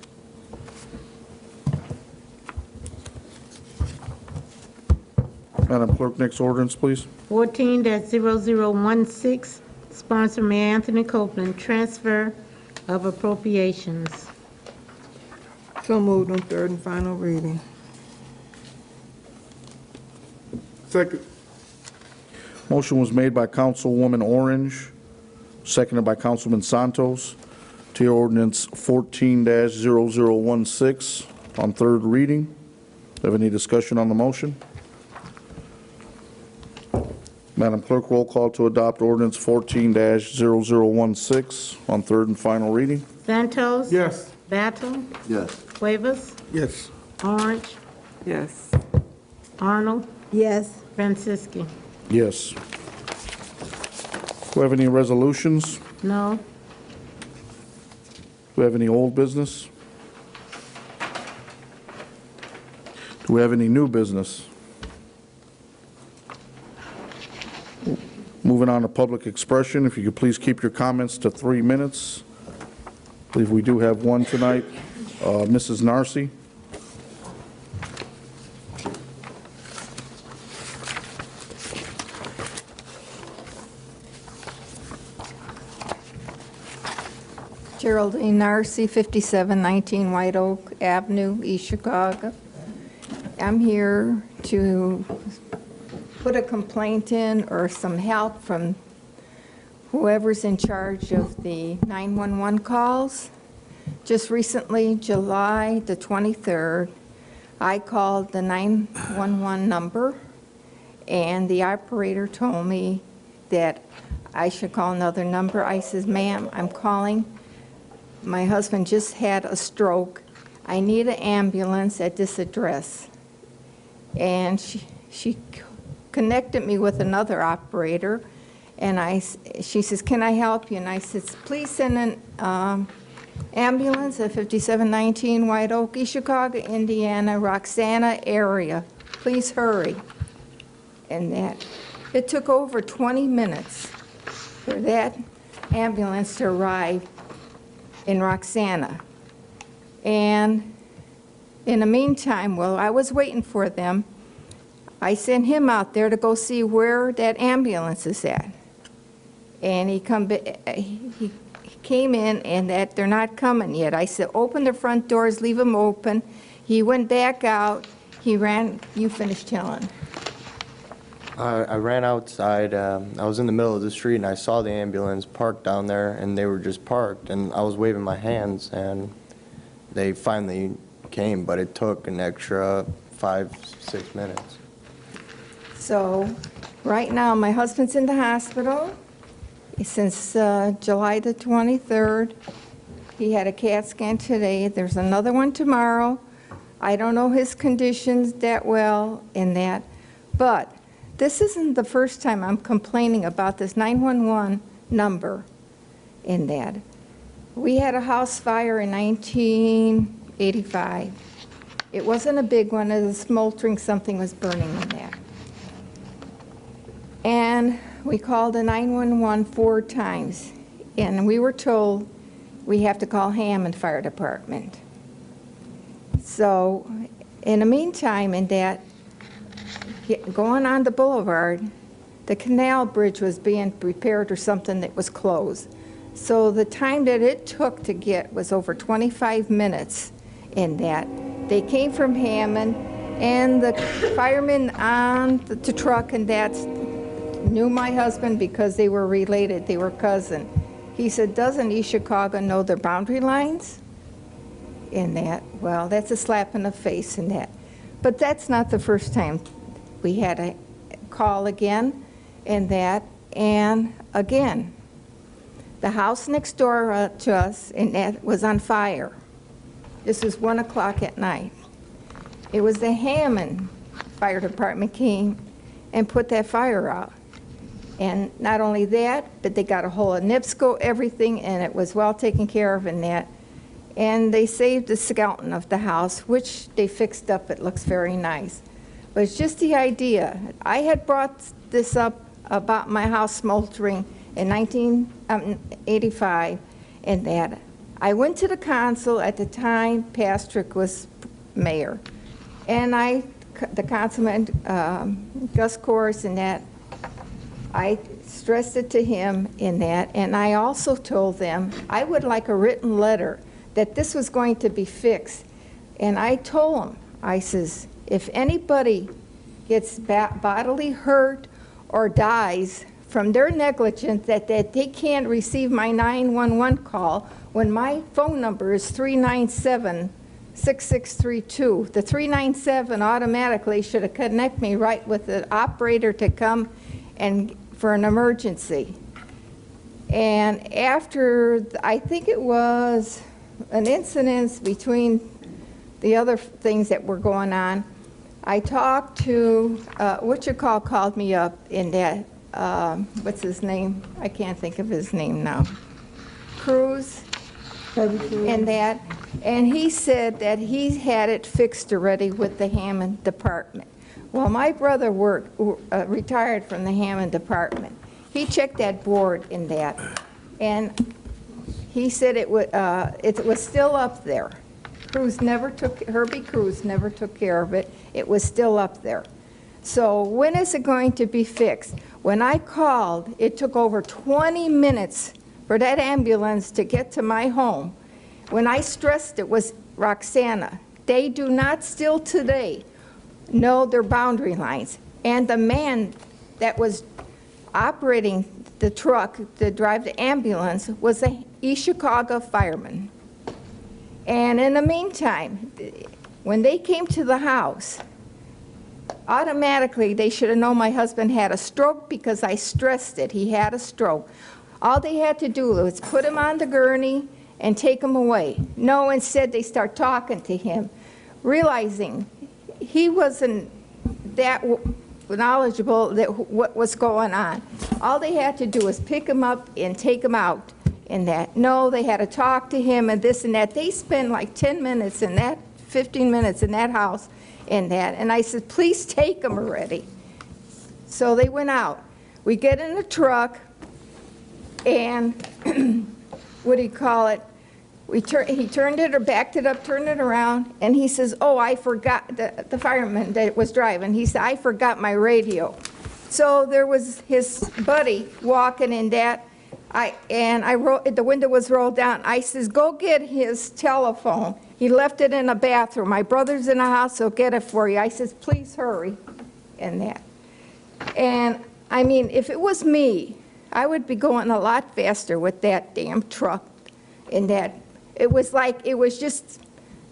Madam Clerk, next ordinance, please. 14-0016, sponsor Mayor Anthony Copeland, transfer of appropriations. So moved on third and final reading. Second. Motion was made by Councilwoman Orange, seconded by Councilman Santos, to hear ordinance 14-0016 on third reading. Have any discussion on the motion? Madam Clerk, roll call to adopt ordinance 14-0016 on third and final reading. Santos? Yes. Battle? Yes. Cuevas? Yes. Orange? Yes. Arnold? Yes. Francisci? Yes. Do we have any resolutions? No. Do we have any old business? Do we have any new business? Moving on to public expression, if you could please keep your comments to 3 minutes. I believe we do have one tonight. Mrs. Narcy. Geraldine Narcy, 5719 White Oak Avenue, East Chicago. I'm here to put a complaint in or some help from whoever's in charge of the 911 calls. Just recently, July the 23rd, I called the 911 number, and the operator told me that I should call another number. I says, ma'am, I'm calling. My husband just had a stroke. I need an ambulance at this address. And she connected me with another operator, and she says, can I help you? And I said, please send an ambulance at 5719 White Oak, East Chicago, Indiana, Roxana area. Please hurry. And that, it took over 20 minutes for that ambulance to arrive in Roxana. And in the meantime, while I was waiting for them, I sent him out there to go see where that ambulance is at. And he came in and that they're not coming yet. I said, open the front doors, leave them open. He went back out. He ran. You finish telling. I ran outside. I was in the middle of the street, and I saw the ambulance parked down there, and they were just parked. And I was waving my hands, and they finally came, but it took an extra 5-6 minutes. So right now, my husband's in the hospital since July the 23rd. He had a CAT scan today. There's another one tomorrow. I don't know his conditions that well in that, but this isn't the first time I'm complaining about this 911 number in that. We had a house fire in 1985. It wasn't a big one, it was smoldering, something was burning in there. And we called the 911 4 times, and we were told we have to call Hammond Fire Department. So in the meantime, in that, going on the boulevard, the canal bridge was being repaired or something that was closed. So the time that it took to get was over 25 minutes in that. They came from Hammond, and the firemen on the truck and that knew my husband because they were related, they were cousin. He said, doesn't East Chicago know their boundary lines? In that, well, that's a slap in the face in that. But that's not the first time. We had a call again in that, and again, the house next door to us and that was on fire. This was 1 o'clock at night. It was the Hammond Fire Department came and put that fire out. And not only that, but they got a hold of NIPSCO, everything, and it was well taken care of in that. And they saved the skeleton of the house, which they fixed up. It looks very nice. But it's just the idea. I had brought this up about my house smoldering in 1985, and that. I went to the council at the time Pastrick was mayor. And the councilman, Gus Corus, and that, I stressed it to him in that, and I also told them I would like a written letter that this was going to be fixed. And I told them, I says, if anybody gets bodily hurt or dies from their negligence, that they can't receive my 911 call when my phone number is 397-6632. The 397 automatically should have connected me right with the operator to come and for an emergency. And after, I think it was an incident between the other things that were going on, I talked to, called me up in that, what's his name? I can't think of his name now. Cruz, and that, and he said that he had it fixed already with the Hammond Department. Well, my brother retired from the Hammond Department. He checked that board in that, and he said it was still up there. Herbie Cruz never took care of it. It was still up there. So when is it going to be fixed? When I called, it took over 20 minutes for that ambulance to get to my home. When I stressed it was Roxana. They do not still today know their boundary lines. And the man that was operating the truck to drive the ambulance was a East Chicago fireman. And in the meantime, when they came to the house, automatically they should have known my husband had a stroke because I stressed it. He had a stroke. All they had to do was put him on the gurney and take him away. No, instead they start talking to him, realizing he wasn't that knowledgeable that what was going on. All they had to do was pick him up and take him out in that. No, they had to talk to him and this and that. They spent like 10 minutes in that, 15 minutes in that house in that. And I said, please take him already. So they went out. We get in the truck and what do you call it? He turned it or backed it up, turned it around, and he says, oh, I forgot, the fireman that was driving, he said, I forgot my radio. So there was his buddy walking in that, the window was rolled down. I says, go get his telephone. He left it in a bathroom. My brother's in the house, so get it for you. I says, please hurry, and that. And, I mean, if it was me, I would be going a lot faster with that damn truck in that. It was like, it was just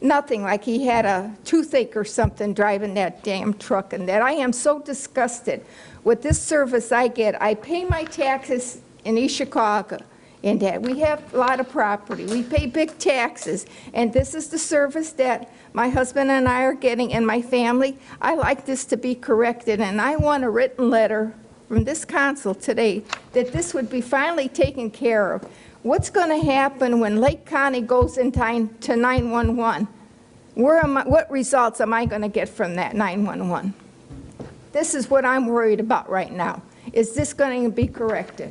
nothing, like he had a toothache or something driving that damn truck and that. I am so disgusted with this service I get. I pay my taxes in East Chicago in that. We have a lot of property. We pay big taxes. And this is the service that my husband and I are getting and my family. I like this to be corrected, and I want a written letter from this council today that this would be finally taken care of. What's going to happen when Lake County goes into 911? What results am I going to get from that 911? This is what I'm worried about right now. Is this going to be corrected?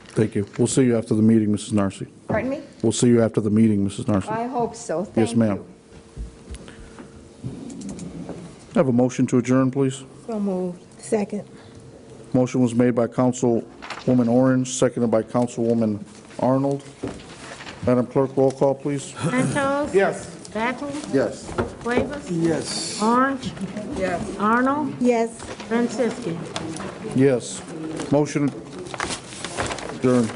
Thank you. We'll see you after the meeting, Mrs. Narcy. Pardon me? We'll see you after the meeting, Mrs. Narcy. I hope so. Thank Yes, ma'am. Have a motion to adjourn, please. So moved. Second. Motion was made by Councilwoman Orange, seconded by Councilwoman Arnold. Madam Clerk, roll call, please. Santos? Yes. Battle? Yes. Cuevas? Yes. Orange? Yes. Arnold? Yes. Franciscan? Yes. Motion adjourned.